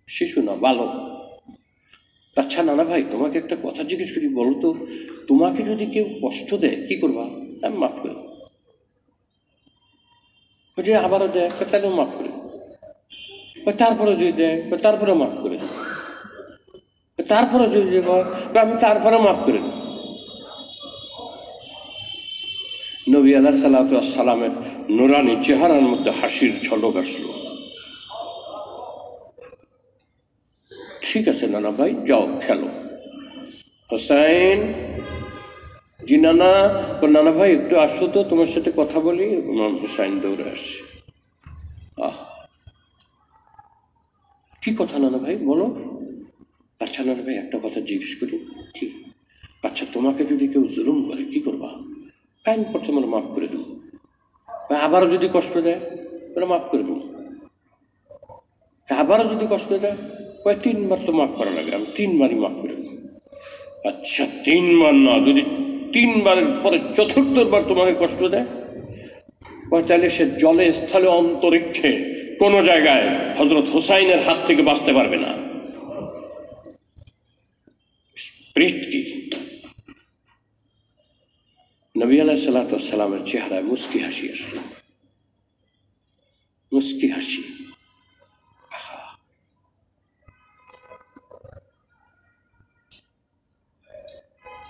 শিশু না বালক। আচ্ছা নানা ভাই, তোমাকে একটা কথা জিজ্ঞেস করি, বলো তো, তোমাকে যদি কেউ কষ্ট দেয় কি করবা? আমি মাফ করি। যে আবারও দেয়, তাহলেও মাফ করে। তারপরে যদি দেয়, তারপরে মাফ করে। তারপরে যদি আমি তারপরে মাফ করে দিই। নবী আলাইহিস সালাতু ওয়াস সালামের নুরানি চেহারার মধ্যে হাসির ঝলক আসলো। ঠিক আছে নানা ভাই, যাও খেলো। হোসেন জি নানা, নানা ভাই একটু আসো তো, তোমার সাথে কথা বলি। ইমাম হুসাইন দৌড়ে আসছে। আহ, কি কথা নানা ভাই, বলো। আচ্ছা নানা ভাই, একটা কথা জিজ্ঞেস করি। কি? আচ্ছা, তোমাকে যদি কেউ জুলুম করে কি করবা? কাইন করতে মানে মাফ করে দেবো। আবারও যদি কষ্ট দেয় তাহলে মাফ করে দেবো। আবারও যদি কষ্ট দেয়, কয় 3 বার তো মাফ করা লাগে, আমি 3বারই মাফ করে দেবো। আচ্ছা 3বার না, যদি 3বারের পরে 4র্থবার তোমাকে কষ্ট দেয়, তাহলে সে জলে স্থলে অন্তরিক্ষে কোনো জায়গায় হজরত হুসাইনের হাত থেকে বাঁচতে পারবে না। স্পিরিট কি? নবী আলাইহিসসালামের চেহারায় মুস্কি হাসি আসলো, মুস্কি হাসি।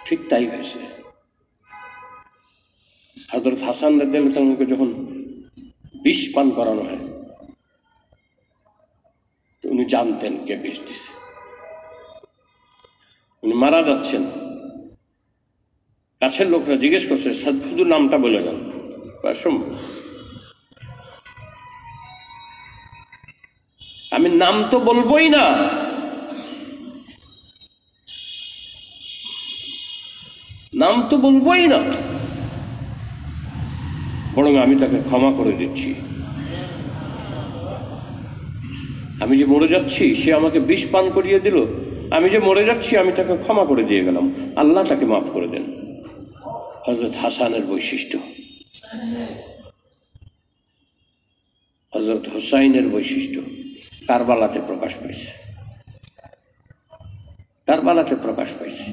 ঠিক তাই হয়েছে। হজরত হাসান রাদিয়াল্লাহু তাআলাকে যখন বিষ পান করানো হয়, উনি জানতেন কে বিষ দিছে। উনি মারা যাচ্ছেন, কাছের লোকরা জিজ্ঞেস করছে শুধু নামটা বলে যান। আমি নাম তো বলবোই না, নাম তো বলবোই না, বরং আমি তাকে ক্ষমা করে দিচ্ছি। আমি যে মরে যাচ্ছি, সে আমাকে বিষ পান করিয়ে দিল, আমি যে মরে যাচ্ছি আমি তাকে ক্ষমা করে দিয়ে গেলাম, আল্লাহ তাকে মাফ করে দেন। হযরত হাসানের বৈশিষ্ট্য, হযরত হুসাইনের বৈশিষ্ট্য কারবালাতে প্রকাশ পাইছে, কারবালাতে প্রকাশ পাইছে।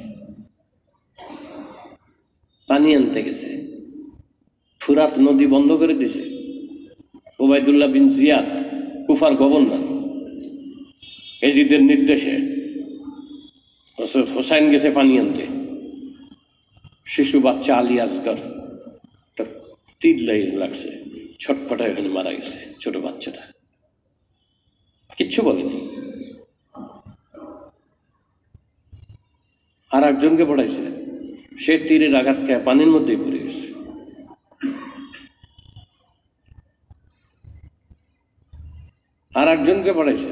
পানি আনতে গেছে, ফুরাত নদী বন্ধ করে দিয়েছে। ওবায়দুল্লাহ বিন জিয়াদ, কুফার গভর্নর, এজিদের নির্দেশে হযরত হুসাইন গেছে পানি আনতে। শিশু বাচ্চা আলী আসগর, তার তীর লাগছে, ছটফটায় ওখানে মারা গেছে ছোট বাচ্চাটা, কিচ্ছু বলেনি। আর একজনকে পড়াইছে, সে তীরের আঘাত খেয়ে পানির মধ্যেই পড়ে গেছে। আর একজনকে পড়াইছে,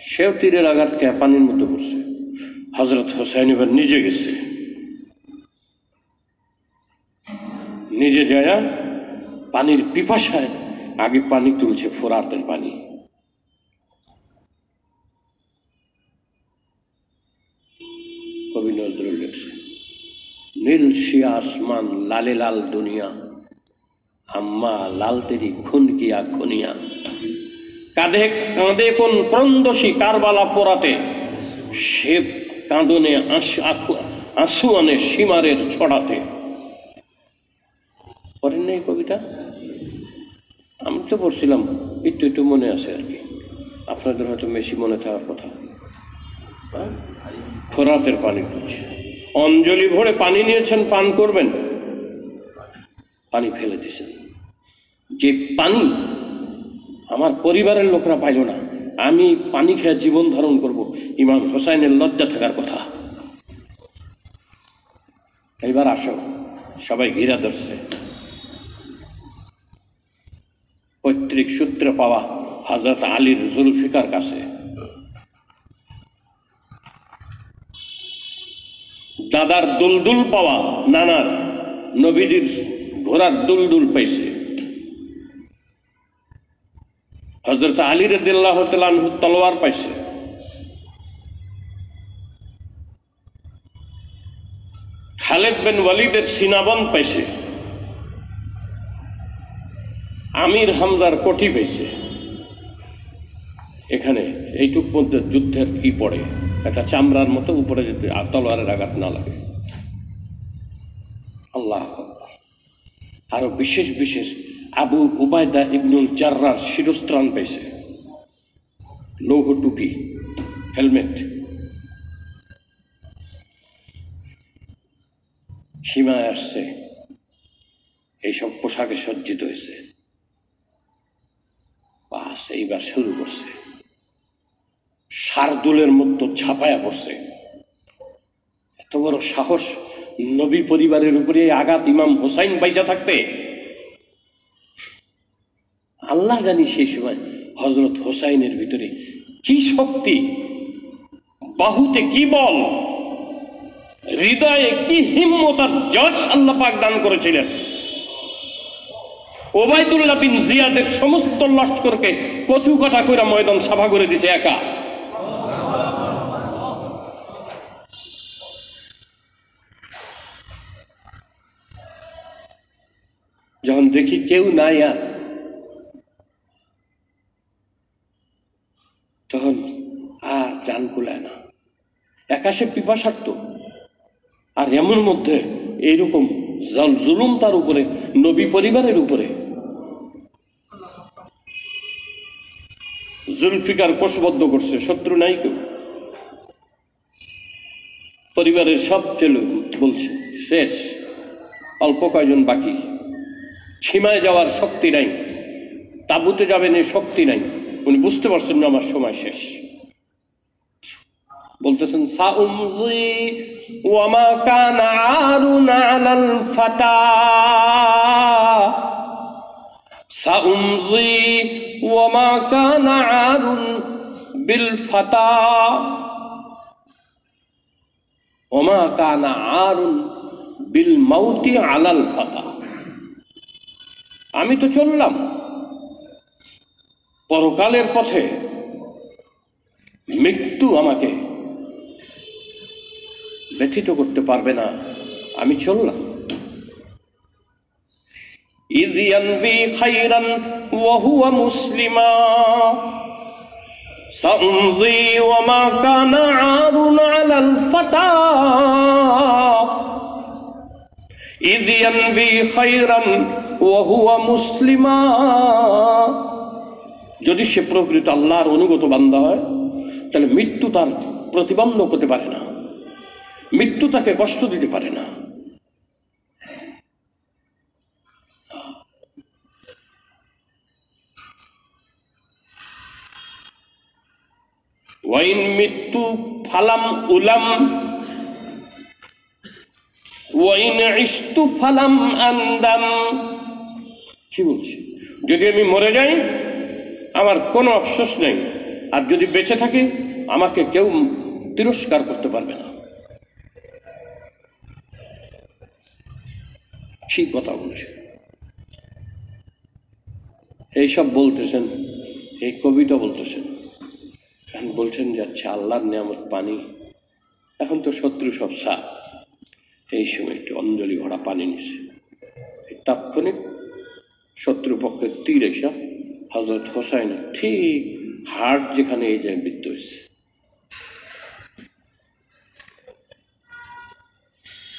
সেও তীরের আঘাত খেয়ে পানির মধ্যে পড়ছে। হযরত হুসাইন এবার নিজে গেছে, নিজে যায় পানির পিপাসায় আগে পানি তুলছে, ফোরাতের পানি। কবি নজরুল লিখছে, নীল শিয়া আসমান লালে লাল দুনিয়া, আম্মা লাল তেরি খুন কিয়া খুনিয়া। কাঁধে কাঁধে কোন ক্রন্দসী কারবালা ফোরাতে, সে কাঁদনে আঁসু আনে সীমারের ছড়াতে। পড়েন না এই কবিতা? আমি তো পড়ছিলাম, একটু একটু মনে আছে আর কি, আপনাদের হয়তো বেশি মনে থাকার কথা। ফোরাতের পানি খুঁজছে, অঞ্জলি ভরে পানি নিয়েছেন, পান করবেন, পানি ফেলে দিয়েছেন। যে পানি আমার পরিবারের লোকরা পাইল না, আমি পানি খেয়ে জীবন ধারণ করব, ইমাম হোসাইনের লজ্জা থাকার কথা। এবার আসো, সবাই ঘিরা ধরছে। পৈতৃক সূত্রে পাওয়া হযরত আলীর জুলফিকার কাছে, দাদার দুলদুল পাওয়া, নানার নবীজির ঘোড়ার দুলদুল পাইছে। হযরত আলী রাদিয়াল্লাহু তাআলা আনহু তলোয়ার পাইছে। খালেদ বিন ওয়ালিদের সিনাবন পাইছে। আমির হামজার কোঠি পাইছে। এখানে এইটুক মধ্যে যুদ্ধের কি পড়ে, একটা চামড়ার মতো উপরে যেতে তলোয়ারের আঘাত না লাগে। আল্লাহ আকবার। আরো বিশেষ বিশেষ আবু উবায়দা ইবনুল জাররার শিরস্ত্রাণ পাইছে, লৌহ টুপি, হেলমেট। সীমায় আসছে, এইসব পোশাকে সজ্জিত হয়েছে, বাস এইবার শুরু করছে, শার্দুলের মতো ঝাঁপায়া পড়ছে। এত বড় সাহস নবী পরিবারের উপরে আঘাত ইমাম হোসাইন বাইজা থাকতে, আল্লাহ জানি সেই সময় হজরত হোসাইনের ভিতরে কি শক্তি, বাহুতে কি বল, হৃদয়ে কি হিম্মত আর যশ আল্লাহ পাক দান করেছিলেন। ওবায়দুল্লাহ বিন জিয়াদের সমস্ত লস্করকে কচু কাটা করে ময়দান সাফা করে দিছে একা। যখন দেখি কেউ নাই আর, তখন আর জান কুলায় না, একাশে পিপাসার্থ। আর এমন মধ্যে এইরকম জুলুম তার উপরে, নবী পরিবারের উপরে। জুলফিকার কোষবদ্ধ করছে, শত্রু নাই কেউ, পরিবারের সব চলে বলছে শেষ, অল্প কয়জন বাকি, সীমায় যাওয়ার শক্তি নাই, তাবুতে যাবেন এই শক্তি নাই। উনি বুঝতে পারছেন না আমার সময় শেষ। বলতেছেন সাউমজি ওয়ামা কানা আরুন আলাল ফাতা, সাউমজি ওয়ামা কানা আরুন বিল ফাতা, ওমা কানা আরুন বিল মাউতি আলাল ফাতা। আমি তো চললাম পরকালের পথে, মৃত্যু আমাকে ব্যথিত করতে পারবে না, আমি চললাম। ইয ইয়ানবি খায়রান ওয়া হুয়া মুসলিমা, সাউমজি ওয়ামা কানা আরুন আলাল ফাতা, ইয ইয়ানবি খায়রান ওয়া হুয়া মুসলিমা। যদি সে প্রকৃত আল্লাহর অনুগত বান্দা হয়, তাহলে মৃত্যু তার প্রতিবন্ধক হতে পারে না, মৃত্যু তাকে কষ্ট দিতে পারে না। ওয়াইন মৃত্যু ফালাম উলাম, ওয়াইন ইশতু ফালাম আন্দাম। কি বলছি? যদি আমি মরে যাই আমার কোনো আফসোস নেই, আর যদি বেঁচে থাকি আমাকে কেউ তিরস্কার করতে পারবে না। কি কথা বলছে! এইসব বলতেছেন, এই কবিতা বলতেছেন, এখন বলছেন যে আচ্ছা আল্লাহর নিয়ামত পানি, এখন তো শত্রু সব সাপ। এই সময় একটু অঞ্জলি ভরা পানি নিছে, তাৎক্ষণিক শত্রুপক্ষের তীর এসা হজরত হোসাইনের ঠিক হার্ট যেখানে, এই জায়গায় মৃত্যু হয়েছে।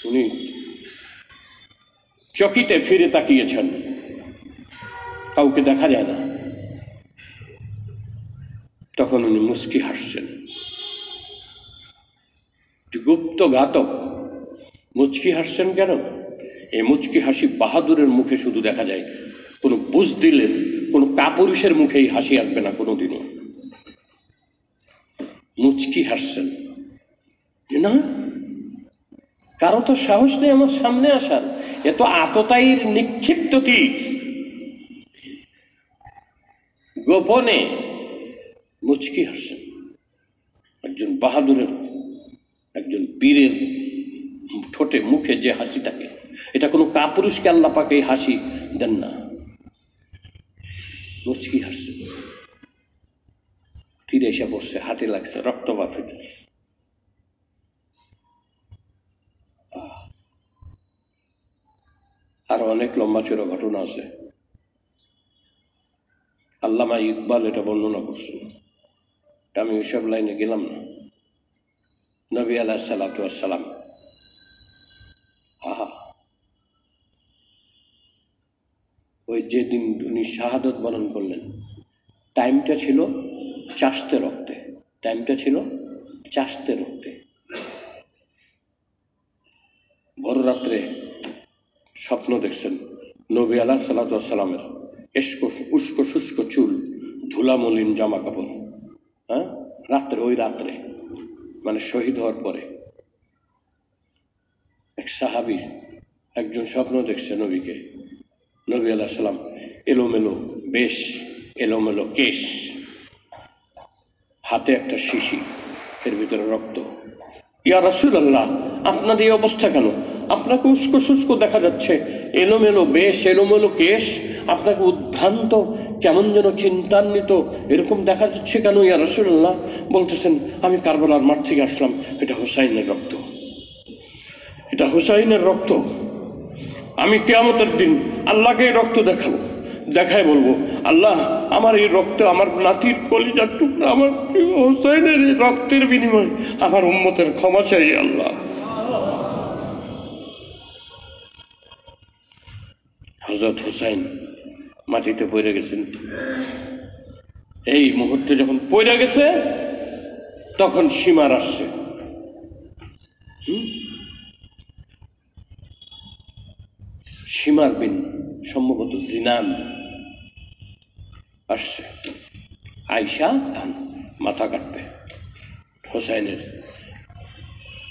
উনি চকিতে ফিরে তাকিয়েছেন, কাউকে দেখা যায় না। তখন উনি মুচকি হাসছেন। গুপ্ত ঘাতক মুচকি হাসছেন কেন? এই মুচকি হাসি বাহাদুরের মুখে শুধু দেখা যায়, কোনো বুজদিলের, কোনো কাপুরুষের মুখে এই হাসি আসবে না কোনোদিনও। মুচকি হাসছেন যে না, কারো তো সাহস নেই আমার সামনে আসার, এত আততায়ীর নিক্ষিপ্ত তীর। গোপনে মুচকি হাসছেন। একজন বাহাদুরের, একজন বীরের ঠোঁটে মুখে যে হাসি থাকে, এটা কোনো কাপুরুষকে আল্লাহ পাক এই হাসি দেন না। মুচকি হাসছে, তীরে এসে পড়ছে, হাতে লাগছে, রক্তপাত হইতেছে। আর অনেক লম্বা চড়া ঘটনা আছে, আল্লামা ইকবাল এটা বর্ণনা করছেন। আমি ওইসব লাইনে গেলাম না। নবী আলাইহিস সালাম, আহা, ওই যেদিন উনি শাহাদত বরণ করলেন, টাইমটা ছিল চাষতে রক্তে, টাইমটা ছিল চাষতে রক্তে। ভোর রাত্রে স্বপ্ন দেখছেন নবী আলাইহিস সালামের উস্কো শুষ্ক চুল, ধুলামলিন জামা কাপড়। হ্যাঁ, রাত্রে, ওই রাত্রে মানে শহীদ হওয়ার পরে এক সাহাবী একজন স্বপ্ন দেখছে নবীকে, নবী আলাইহিস সালাম এলোমেলো বেশ, এলোমেলো কেশ, হাতে একটা শিশি, এর ভিতরে রক্ত। ইয়া রাসূলুল্লাহ, আপনার এই অবস্থা কেন? আপনাকে উস্কো শুষ্ক দেখা যাচ্ছে, এলোমেলো বেশ, এলোমেলো কেশ, আপনাকে উদ্ভ্রান্ত, কেমন যেন চিন্তান্বিত এরকম দেখা যাচ্ছে কেন ইয়া রাসূলুল্লাহ? বলতেছেন, আমি কারবালার মাঠ থেকে আসলাম, এটা হুসাইনের রক্ত, এটা হুসাইনের রক্ত। আমি কিয়ামতের দিন আল্লাহকে এই রক্ত দেখাবো, দেখায় বলবো, আল্লাহ আমার এই রক্ত, আমার নাতির কলিজার টুকরা, আমার প্রিয় হুসাইনের এই রক্তের বিনিময়ে আমার উম্মতের ক্ষমা চাই আল্লাহ। হযরত হুসাইন মাটিতে পড়ে গেছেন। এই মুহূর্তে যখন পড়ে গেছে তখন সীমার আসছে। সীমার বিন সম্ভবত জিনান আসছে, আয়সা মাথা কাটবে,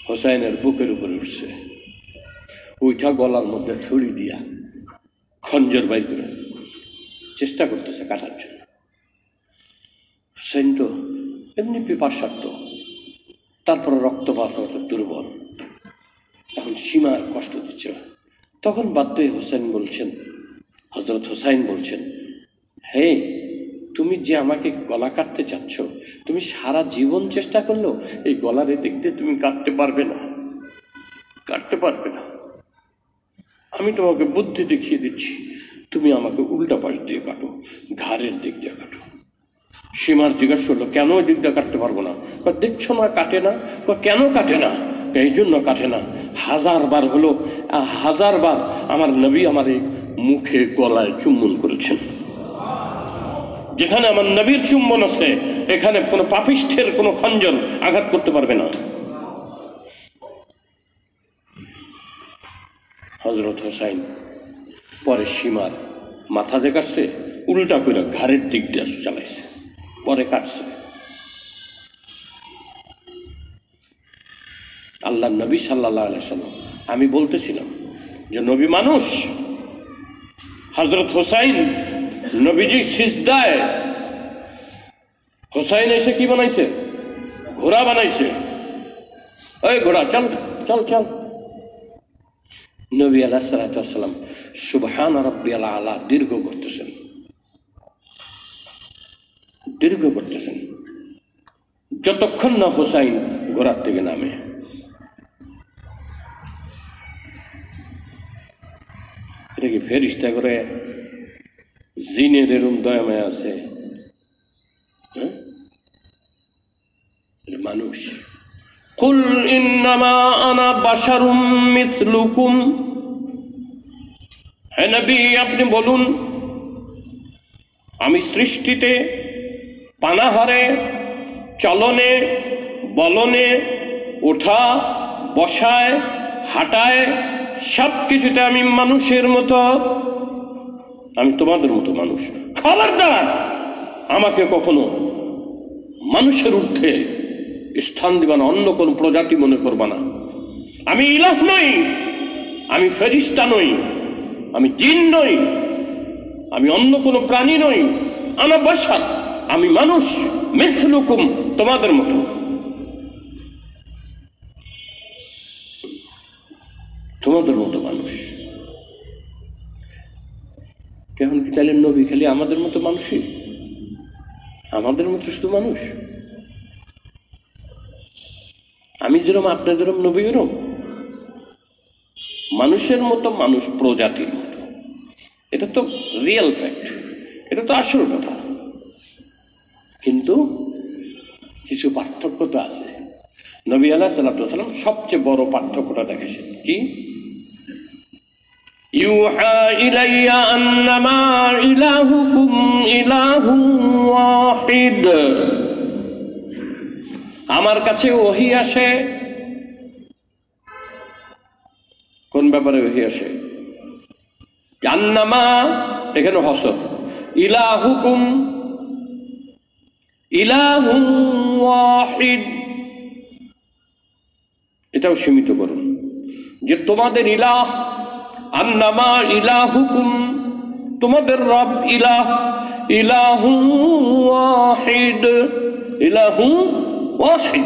হোসাইনের বুকের উপরে উঠছে, ওইটা গলার মধ্যে ছুরি দিয়া খঞ্জর বাইর করে চেষ্টা করতেছে কাটার জন্য। হোসেন তো এমনি পিপাসার্থ, তারপরে রক্তপাত হতে দুর্বল, এখন সীমার কষ্ট দিচ্ছে। তখন বাধ্য হয়ে হোসেন বলছেন, হযরত হোসাইন বলছেন, হে, তুমি যে আমাকে গলা কাটতে চাচ্ছ, তুমি সারা জীবন চেষ্টা করলো এই গলার দিক দিয়ে তুমি কাটতে পারবে না, কাটতে পারবে না। আমি তোমাকে বুদ্ধি দেখিয়ে দিচ্ছি, তুমি আমাকে উল্টা পাশ দিয়ে কাটো, ঘাড়ের দিক দিয়ে কাটো। সীমার জিজ্ঞাসা করলো, কেন ওই দিক দিয়ে কাটতে পারবো না? দেখছো না কাটে না। কেন কাটে না? এই জন্য কাটে না, 1000 বার হলো, 1000 বার আমার নবী আমার এই মুখে গলায় চুম্বন করেছেন। যেখানে আমার নবীর চুম্বন আছে এখানে কোনো পাপিষ্ঠের কোনো খঞ্জন আঘাত করতে পারবে না। হযরত হোসাইন পরে সীমার মাথা দিয়ে কাটছে, উল্টা করে ঘাড়ের দিক দিয়ে চালাইছে, পরে কাটছে। আল্লাহ নবী সাল্লাল্লাহু আলাইহি ওয়াসাল্লাম, আমি বলতেছিলাম যে নবী মানুষ। হযরত হোসাইন নবীজি সিজদায়, হোসাইন এসে কি বানাইছে? ঘোড়া বানাইছে। ওই ঘোড়া চল চল চল। নবী আলাইহিস সালাতু ওয়াস সালাম সুবহান রাব্বিয়াল আলা দীর্ঘ করতেছেন, দীর্ঘ করতেছেন, যতক্ষণ না হোসাইন ঘোড়ার থেকে নামে। এটা কি ফেরেশতা করে জিনের এরম দয়াময় আছে? মানুষ। কুল ইন্নামা আনা বাশারুম মিসলুকুম, হে নবী আপনি বলুন, আমি সৃষ্টিতে, পানাহারে, চলনে, বলনে, ওঠা বসায়, হাঁটায়, সব কিছুতে আমি মানুষের মতো, আমি তোমাদের মতো মানুষ। খবরদার আমাকে কখনো মানুষের ঊর্ধ্বে স্থান দিবা না, অন্য কোন প্রজাতি মনে করবা না। আমি ইলাহ নই, আমি ফেরেশতা নই, আমি জিন নই, আমি অন্য কোনো প্রাণী নই। আনা বাশার, আমি মানুষ, মিসলুকুম তোমাদের মতো। তোমাদের মতো মানুষ। কেমন কি তাহলে নবী খালি আমাদের মতো মানুষই? আমাদের মতো শুধু মানুষ? আমি যেরকম আপনার যেরকম নবী এরকম মানুষের মতো মানুষ, প্রজাতির মতো। এটা তো রিয়েল ফ্যাক্ট, এটা তো আসল ব্যাপার। কিন্তু কিছু পার্থক্য তো আছে। নবী আলাইহিস সালাতু ওয়াস সালাম সবচেয়ে বড় পার্থক্যটা দেখেছেন কি? ইউহা ইলাইয়া আন্নামা ইলাহুকুম ইলাহুন ওয়াহিদ, আমার কাছে ওহী আসে। কোন ব্যাপারে ওহী আসে? আন্নামা, এখানে হসর, ইলাহুকুম ইলাহুন ওয়াহিদ, এটাও সীমিত করুন। যে তোমাদের ইলাহ, আন্নামা ইলাহুকুম, তোমাদের রব ইলাহ, ইলাহু ওয়াহিদ, ইলাহু ওয়াহিদ,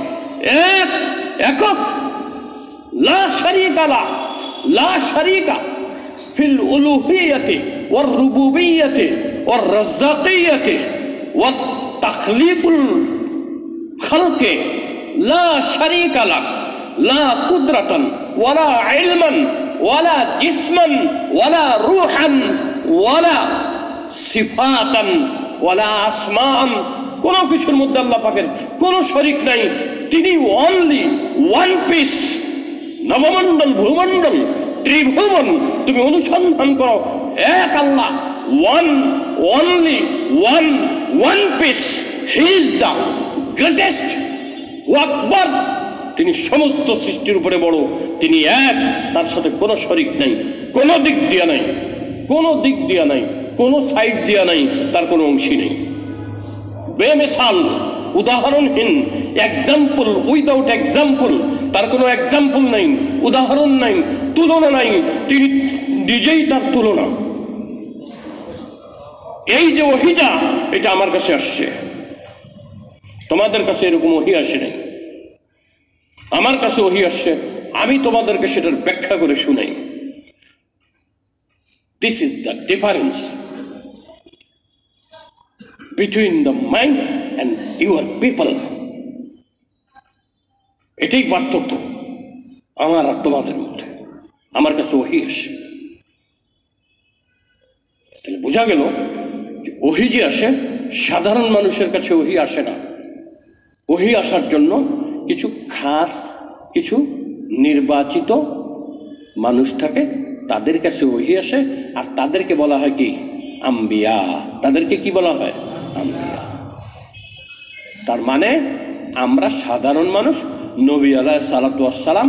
এক, একক, লা শারীকা লাহ, লা শারীকা ফিল উলুহিয়্যাতি ওয়ার রুবুবিয়্যাতি ওয়ার রাজ্জাকিয়্যাতি ওয়াত তাখলিকুল খালকে, লা শারীকা লাহ, লা কুদরাতান ওয়ালা ইলমান ওয়ালা জিসমান ওয়ালা রূহান ওয়ালা সিফাতান ওয়ালা আসমান। কোনো কিছুর মধ্যে আল্লাহ পাকের কোনো শরীক নাই। তিনি অনলি ওয়ান পিস। নবমণ্ডল, ভূমণ্ডল, ত্রিভুবন তুমি অনুসন্ধান করো, এক আল্লাহ, one, only one, one piece. He is the greatest, আকবর। তিনি সমস্ত সৃষ্টির উপরে বড়, তিনি এক, তার সাথে কোনো শরীক নাই, কোনো দিক দিয়া নাই, কোনো দিক দিয়া নাই, কোনো সাইড দিয়া নাই, তার কোনো অংশী নেই। বেমিসাল, উদাহরণহীন, এক্সাম্পল উইদাউট এক্সাম্পল, তার কোনো এক্সাম্পল নাই, উদাহরণ নাই, তুলনা নাই, তিনি নিজেই তার তুলনা। এই যে ওহীটা, এটা আমার কাছে আসছে, তোমাদের কাছে এরকম ওহী আসে নাই। আমার কাছে ওহী আসছে, আমি তোমাদেরকে সেটার ব্যাখ্যা করে শুনাই। This is the difference between the mind and your people. এটাই পার্থক্য আমার আর তোমাদের মধ্যে। আমার কাছে ওহী আসে, তাহলে বোঝা গেল যে ওহী যে আসে, সাধারণ মানুষের কাছে ওহী আসে না। ওহী আসার জন্য কিছু খাস, কিছু নির্বাচিত মানুষ থাকে, তাদের কাছে ওহী আসে, আর তাদেরকে বলা হয় কি? আম্বিয়া। তাদেরকে কি বলা হয়? আম্বিয়া। তার মানে আমরা সাধারণ মানুষ, নবী আলাইহিস সালাতু ওয়াস সালাম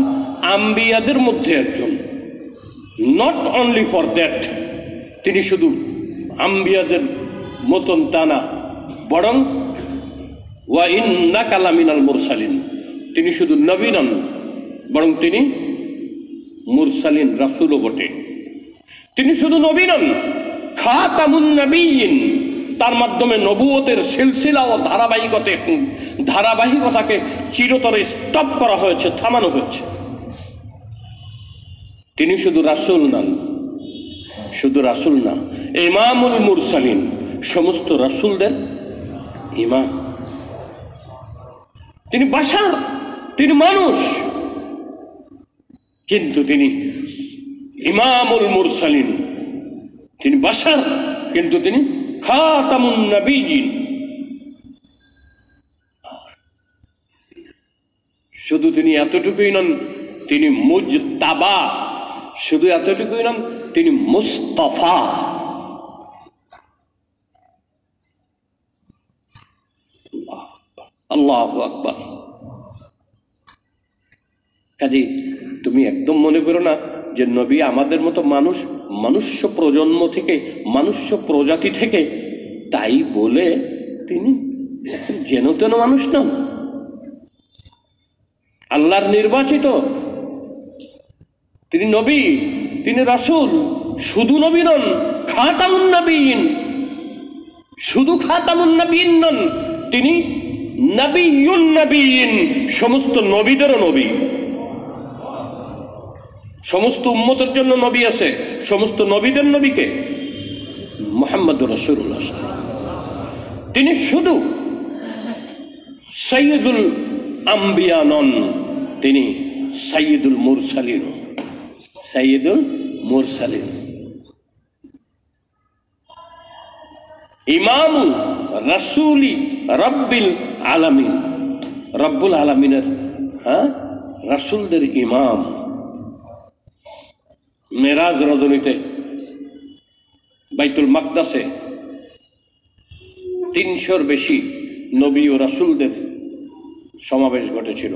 আম্বিয়াদের মধ্যে একজন। নট অনলি ফর দ্যাট, তিনি শুধু আম্বিয়াদের মতন তা না, বরং ওয়া ইন্নাকা লামিনাল মুরসালিন, তিনি শুধু নবী নন, বরং তিনি মুরসালিন, রাসূলও বটে। তিনি শুধু নবী নন, খাতামুন নবিয়্যিন, তার মাধ্যমে নবুয়তের সিলসিলা ও ধারাবাহিকতাকে চিরতরে স্টপ করা হয়েছে, থামানো হয়েছে। তিনি শুধু রাসূল নন, শুধু রাসূল না, ইমামুল মুরসালিন, সমস্ত রাসূলদের ইমাম। তিনি বাশার, তিনি মানুষ, কিন্তু তিনি ইমামুল মুরসালিন। তিনি বাশার, কিন্তু তিনি খাতামুন নবিয়্যিন। শুধু তিনি এতটুকুই নন, তিনি মুজতাবা। শুধু এতটুকুই নন, তিনি মুস্তাফা। আল্লাহু আকবার। কাজে তুমি একদম মনে করো না যে নবী আমাদের মতো মানুষ, মনুষ্য প্রজন্ম থেকে, মনুষ্য প্রজাতি থেকে, তাই বলে তিনি যেন তেন মানুষ নন। আল্লাহর নির্বাচিত, তিনি নবী, তিনি রাসূল। শুধু নবী নন, খাতামুন নবিয়্যিন। শুধু খাতামুন নবিয়্যিন নন, তিনি নবিয়্যুন নবিয়্যিন, সমস্ত নবীদেরও নবী। সমস্ত উম্মতের জন্য নবী আছে, সমস্ত নবীদের নবীকে মুহাম্মদুর রাসূলুল্লাহ। তিনি শুধু সাইয়্যিদুল আম্বিয়া নন, তিনি সাইয়্যিদুল মুরসালিন। সাইয়্যিদুল মুরসালিন, ইমামু রাসূলি রব্বিল আলামিন, রব্বুল আলামিনের রাসূলদের ইমাম। মেরাজ রজনীতে বাইতুল মাকদাসে 300-র বেশি নবী ও রাসূলদের সমাবেশ ঘটেছিল,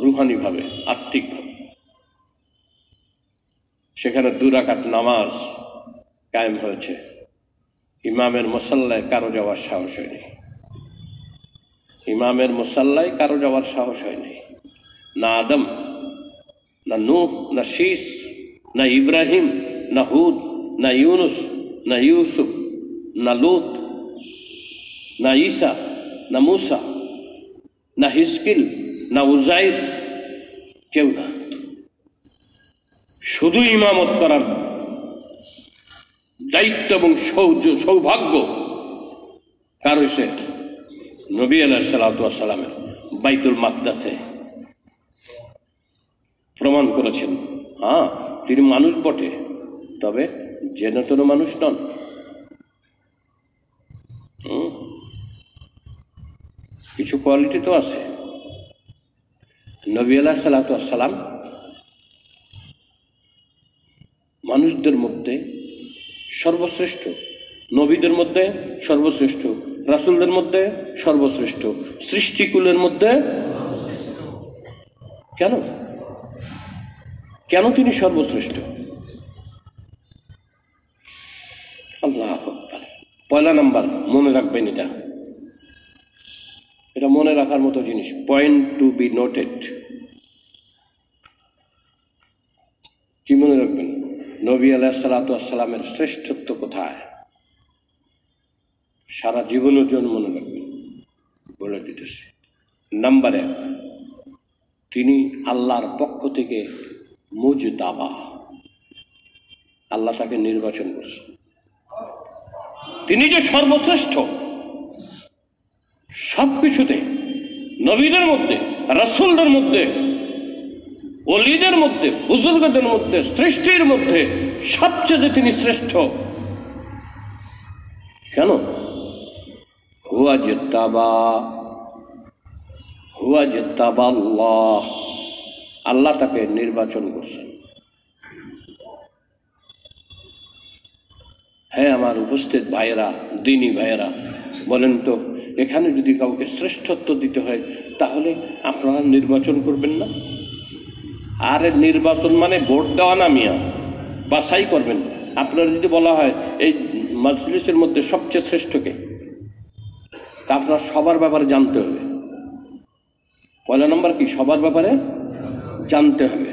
রুহানিভাবে, আত্মিকভাবে। সেখানে 2 রাকাত নামাজ কায়েম হয়েছে। ইমামের মুসাল্লায় কারো যাওয়ার সাহস হয়নি। ইমামের মুসাল্লায় কারো যাওয়ার সাহস হয়নি। না আদম, না নূহ, না শীস, না ইব্রাহিম, না হুদ, না ইউনুস, না ইউসুফ, না লূত, না ঈসা, না মুসা, না হিজকিল, না উজাইর, কেউ না। শুধু ইমামত করার দায়িত্ব এবং সৌভাগ্য কার হয়েছে? নবী আলাইহিসসালাতু ওয়াসসালামের। বাইতুল মাকদাসে প্রমাণ করেছেন, হ্যাঁ তিনি মানুষ বটে, তবে যেন তেন মানুষ নন। কিছু কোয়ালিটি তো আছে। নবী আলাইহিসসালাতু ওয়াসসালাম মানুষদের মধ্যে সর্বশ্রেষ্ঠ, নবীদের মধ্যে সর্বশ্রেষ্ঠ, রাসূলদের মধ্যে সর্বশ্রেষ্ঠ, সৃষ্টিকুলের মধ্যে। কেন কেন তিনি সর্বশ্রেষ্ঠ? আল্লাহু আকবার। পয়লা নাম্বার মনে রাখবেন, এটা মনে রাখার মতো জিনিস, পয়েন্ট টু বি নোটেড। কি মনে রাখবেন? নবী আলাইহিসসালাতু ওয়াসসালামের শ্রেষ্ঠত্ব কোথায়? সারা জীবনের জন্য মনে রাখবেন, বলে দিতেছি। নাম্বার 1, তিনি আল্লাহর পক্ষ থেকে মুজতাবা, আল্লাহ তাকে নির্বাচন করছেন। তিনি যে সর্বশ্রেষ্ঠ সবকিছুতে, নবীদের মধ্যে, রাসূলদের মধ্যে, ওলিদের মধ্যে, বুজুর্গদের মধ্যে, সৃষ্টির মধ্যে সবচেয়ে তিনি শ্রেষ্ঠ। কেন? হুয়া জিত্তাবা আল্লাহ, আল্লাহ তাকে নির্বাচন করছেন। হ্যাঁ আমার উপস্থিত ভাইয়েরা, দিনী ভাইয়েরা, বলেন তো এখানে যদি কাউকে শ্রেষ্ঠত্ব দিতে হয় তাহলে আপনারা নির্বাচন করবেন না? আরে নির্বাচন মানে ভোট দেওয়া না মিয়া, বাছাই করবেন। আপনারা যদি বলা হয় এই মাজলিসের মধ্যে সবচেয়ে শ্রেষ্ঠকে, তা আপনার সবার ব্যাপারে জানতে হবে। পয়লা নম্বর কি? সবার ব্যাপারে জানতে হবে।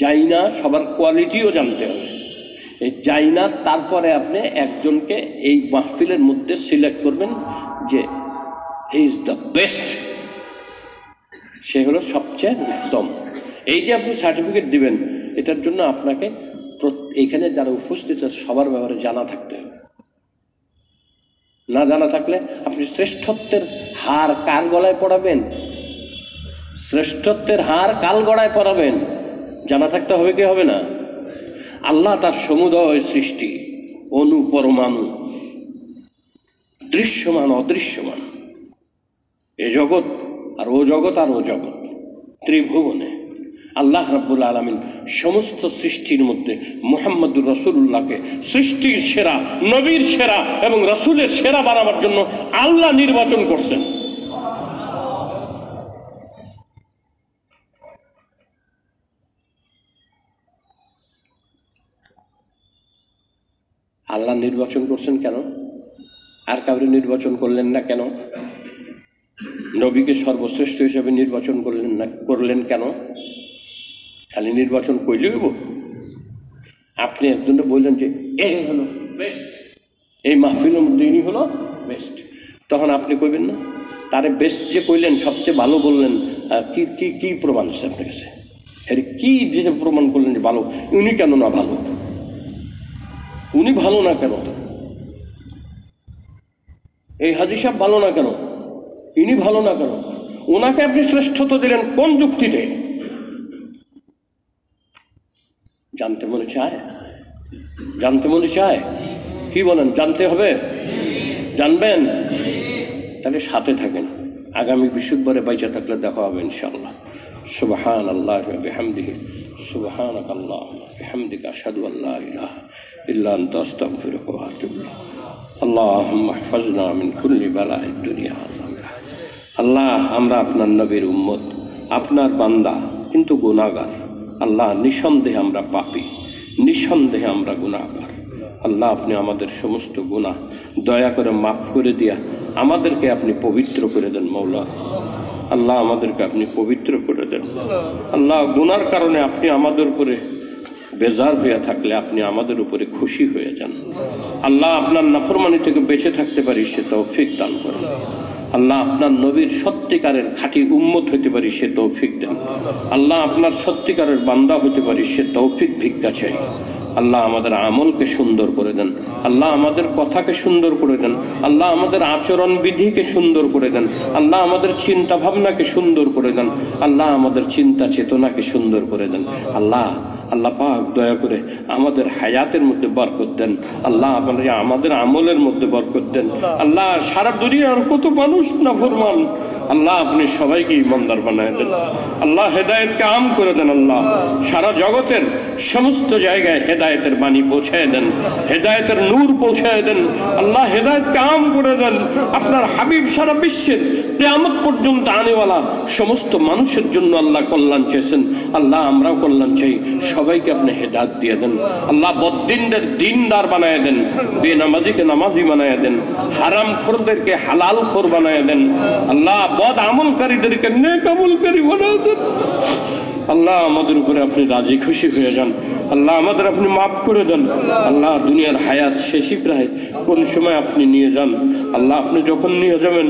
যাই না, সবার কোয়ালিটিও জানতে হবে। এই যাই না, তারপরে আপনি একজনকে এই মাহফিলের মধ্যে সিলেক্ট করবেন যে হি ইজ দ্য বেস্ট, সে হলো সবচেয়ে উত্তম। এই যে আপনি সার্টিফিকেট দিবেন, এটার জন্য আপনাকে এইখানে যারা উপস্থিত আছে সবার ব্যাপারে জানা থাকতে হবে। না জানা থাকলে আপনি শ্রেষ্ঠত্বের হার কার গলায় পড়াবেন? শ্রেষ্ঠত্বের হার কাল গড়ায় পড়াবেন? জানা থাকতে হবে কি হবে না? আল্লাহ তার সমুদয় সৃষ্টি, অণু পরমাণু, দৃশ্যমান অদৃশ্যমান, এ জগৎ আর ও জগৎ আর ও জগৎ, ত্রিভুবনে আল্লাহ রাব্বুল আলামিন সমস্ত সৃষ্টির মধ্যে মুহাম্মদুর রাসূলুল্লাহকে সৃষ্টির সেরা, নবীর সেরা এবং রাসূলের সেরা বানাবার জন্য আল্লাহ নির্বাচন করছেন। আল্লাহ নির্বাচন করছেন কেন? আর কাউকে নির্বাচন করলেন না কেন? নবীকে সর্বশ্রেষ্ঠ হিসেবে নির্বাচন করলেন কেন? খালি নির্বাচন করলেই হইব? আপনি একজনকে বললেন যে এই হলো বেস্ট, এই মাহফিলের মধ্যে ইনি হলো বেস্ট, তখন আপনি কইবেন না তারে বেস্ট যে কইলেন, সবচেয়ে ভালো বললেন, কি কি কি প্রমাণ আছে আপনার কাছে? এর কি যে প্রমাণ করলেন যে ভালো? উনি কেন না ভালো? উনি ভালো না কেন? এই হাজী সাহেব ভালো না কেন? ইনি ভালো না কেন? ওনাকে আপনি শ্রেষ্ঠত্ব দিলেন কোন যুক্তিতে? জানতে মনে চায়? জানতে মনে চায়? কি বলেন, জানতে হবে? জানবেন? তাহলে সাথে থাকেন। আগামী বৃহস্পতিবারে বাইচা থাকলে দেখা হবে ইনশাআল্লাহ। সুবহানাল্লাহি ওয়া বিহামদিহি, সুবহানাকাল্লাহুম্মা ওয়া বিহামদিকা আশহাদু আল্লা ইলাহা ইল্লা আনতা আস্তাগফিরুকা ওয়া আতুবু ইলাইক। আল্লাহুম্মা ইহফাজনা মিন কুল্লি বালাইদ দুনিয়া ওয়াল আখিরাহ। আল্লাহ, আমরা আপনার নবীর উম্মত, আপনার বান্দা, কিন্তু গুনাহগার। আল্লাহ, নিঃসন্দেহে আমরা পাপী, নিঃসন্দেহে আমরা গুনাহগার। আল্লাহ, আপনি আমাদের সমস্ত গুনাহ দয়া করে মাফ করে দিয়া আমাদেরকে আপনি পবিত্র করে দেন মওলা। আল্লাহ আমাদেরকে আপনি পবিত্র করে দেন। আল্লাহ গুনার কারণে আপনি আমাদের উপরে বেজার হয়ে থাকলে আপনি আমাদের উপরে খুশি হয়ে যান। আল্লাহ আপনার নাফরমানি থেকে বেঁচে থাকতে পারি সে তৌফিক দান করেন। আল্লাহ আপনার নবীর সত্যিকারের খাঁটি উম্মত হইতে পারি সে তৌফিক দেন। আল্লাহ আপনার সত্যিকারের বান্দা হইতে পারি সে তৌফিক ভিক্ষা চাই। আল্লাহ আমাদের আমলকে সুন্দর করে দেন। আল্লাহ আমাদের কথাকে সুন্দর করে দেন। আল্লাহ আমাদের আচরণ বিধিকে সুন্দর করে দেন। আল্লাহ আমাদের চিন্তা ভাবনাকে সুন্দর করে দেন। আল্লাহ আমাদের চিন্তা চেতনাকে সুন্দর করে দেন। আল্লাহ আল্লাহ পাক দয়া করে আমাদের হায়াতের মধ্যে বরকত দেন। আল্লাহ আমাদের আমলের মধ্যে বরকত দেন। আল্লাহ সারা দুনিয়ার কত মানুষ নাফরমান, আল্লাহ আপনি সবাইকে ইমানদার বানায় দেন। আল্লাহ হেদায়েতকে আম করে দেন। আল্লাহ সারা জগতের সমস্ত জায়গায় হেদায়েতের বাণী পৌঁছায় দেন, হেদায়েতের নূর পৌঁছায় দেন। আল্লাহ হেদায়েতকে আম করে দেন। আপনার হাবিব সারা বিশ্বের কিয়ামত পর্যন্ত আনেওয়ালা সমস্ত মানুষের জন্য আল্লাহ কল্যাণ চেয়েছেন। আল্লাহ আমরাও কল্যাণ চাই। সবাইকে আপনি হেদায়েত দিয়ে দেন। আল্লাহ বদ্দিনদের দিনদার বানায় দেন, বেনামাজিকে নামাজি বানায় দেন, হারাম খোরদেরকে হালাল খোর বানায় দেন। আল্লাহ বদ আমলকারীদেরকে নেক আমলকারী বানায় দেন। আল্লাহ আমাদের উপরে আপনি রাজি খুশি হয়ে যান। আল্লাহ আমাদের আপনি মাফ করে দেন। আল্লাহ দুনিয়ার হায়াত শেষই প্রায়, কোন সময় আপনি নিয়ে যান। আল্লাহ আপনি যখন নিয়ে যাবেন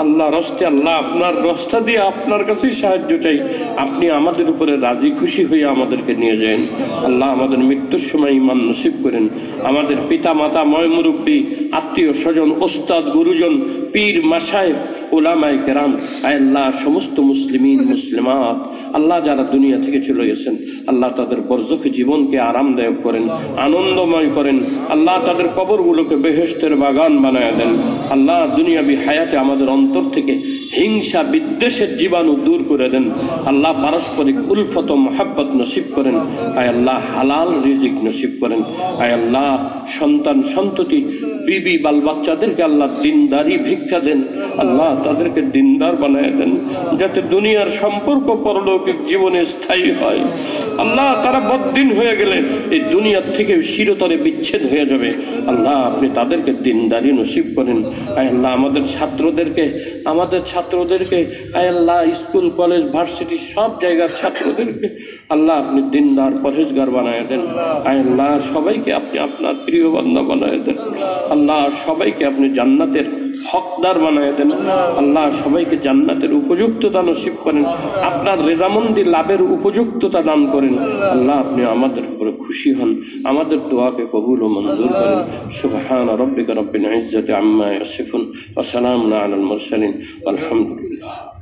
আল্লাহ রস্তে, আল্লাহ আপনার রাস্তা দিয়ে আপনার কাছেই সাহায্য চাই। আপনি আমাদের উপরে রাজি খুশি হয়ে আমাদেরকে নিয়ে যান। আল্লাহ আমাদের মৃত্যুর সময় ঈমান নসিব করেন। আমাদের পিতা মাতা, ময় মুরব্বী, আত্মীয় স্বজন, ওস্তাদ, গুরুজন, পীর মাশায়েখ, উলামায়ে কেরাম, আল্লাহ সমস্ত মুসলিমিন মুসলিমাত আল্লাহ যারা দুনিয়া থেকে চলে গেছেন আল্লাহ তাদের বরজখী জীবনকে আরামদায়ক করেন, আনন্দময় করেন। আল্লাহ তাদের কবরগুলোকে বেহেশতের বাগান বানায় দেন। আল্লাহ দুনিয়াবি হায়াতে আমাদের অন্তর থেকে হিংসা বিদ্বেষের জীবাণু দূর করে দেন। আল্লাহ পারস্পরিক উলফত মহাব্বত নসিব করেন। আয় আল্লাহ হালাল রিজিক নসিব করেন। আয় আল্লাহ সন্তান সন্ততি বিবি বাল বাচ্চাদেরকে আল্লাহ দিনদারি ভিক্ষা দেন। আল্লাহ তাদেরকে দিনদার বানায় দেন, যাতে দুনিয়ার সম্পর্ক পরলৌকিক জীবনে স্থায়ী হয়। আল্লাহ তারা বদ্দিন হয়ে গেলে এই দুনিয়ার থেকে চিরতরে বিচ্ছেদ হয়ে যাবে। আল্লাহ আপনি তাদেরকে দিনদারি নসিব করেন। আয় আল্লাহ আমাদের ছাত্রদেরকে আয় আল্লাহ স্কুল কলেজ ভার্সিটি সব জায়গার ছাত্রদেরকে আল্লাহ আপনি দিনদার পরহেজগার বানায় দেন। আয় আল্লাহ সবাইকে আপনি আপনার প্রিয় বান্দা বানায় দেন। আল্লাহ সবাইকে আপনি জান্নাতের হকদার বানায় দেন। আল্লাহ সবাইকে জান্নাতের উপযুক্ততা নসিব করেন, আপনার রেজামন্দি লাভের উপযুক্ততা দান করেন। আল্লাহ আপনি আমাদের উপরে খুশি হন, আমাদের দোয়াকে কবুল ও মঞ্জুর করেন। সুবহান রাব্বিকা রাব্বিল ইজ্জাতি আম্মা ইয়াসিফুন ওয়া সালামুন আলাল মুরসালিন আলহামদুলিল্লাহ।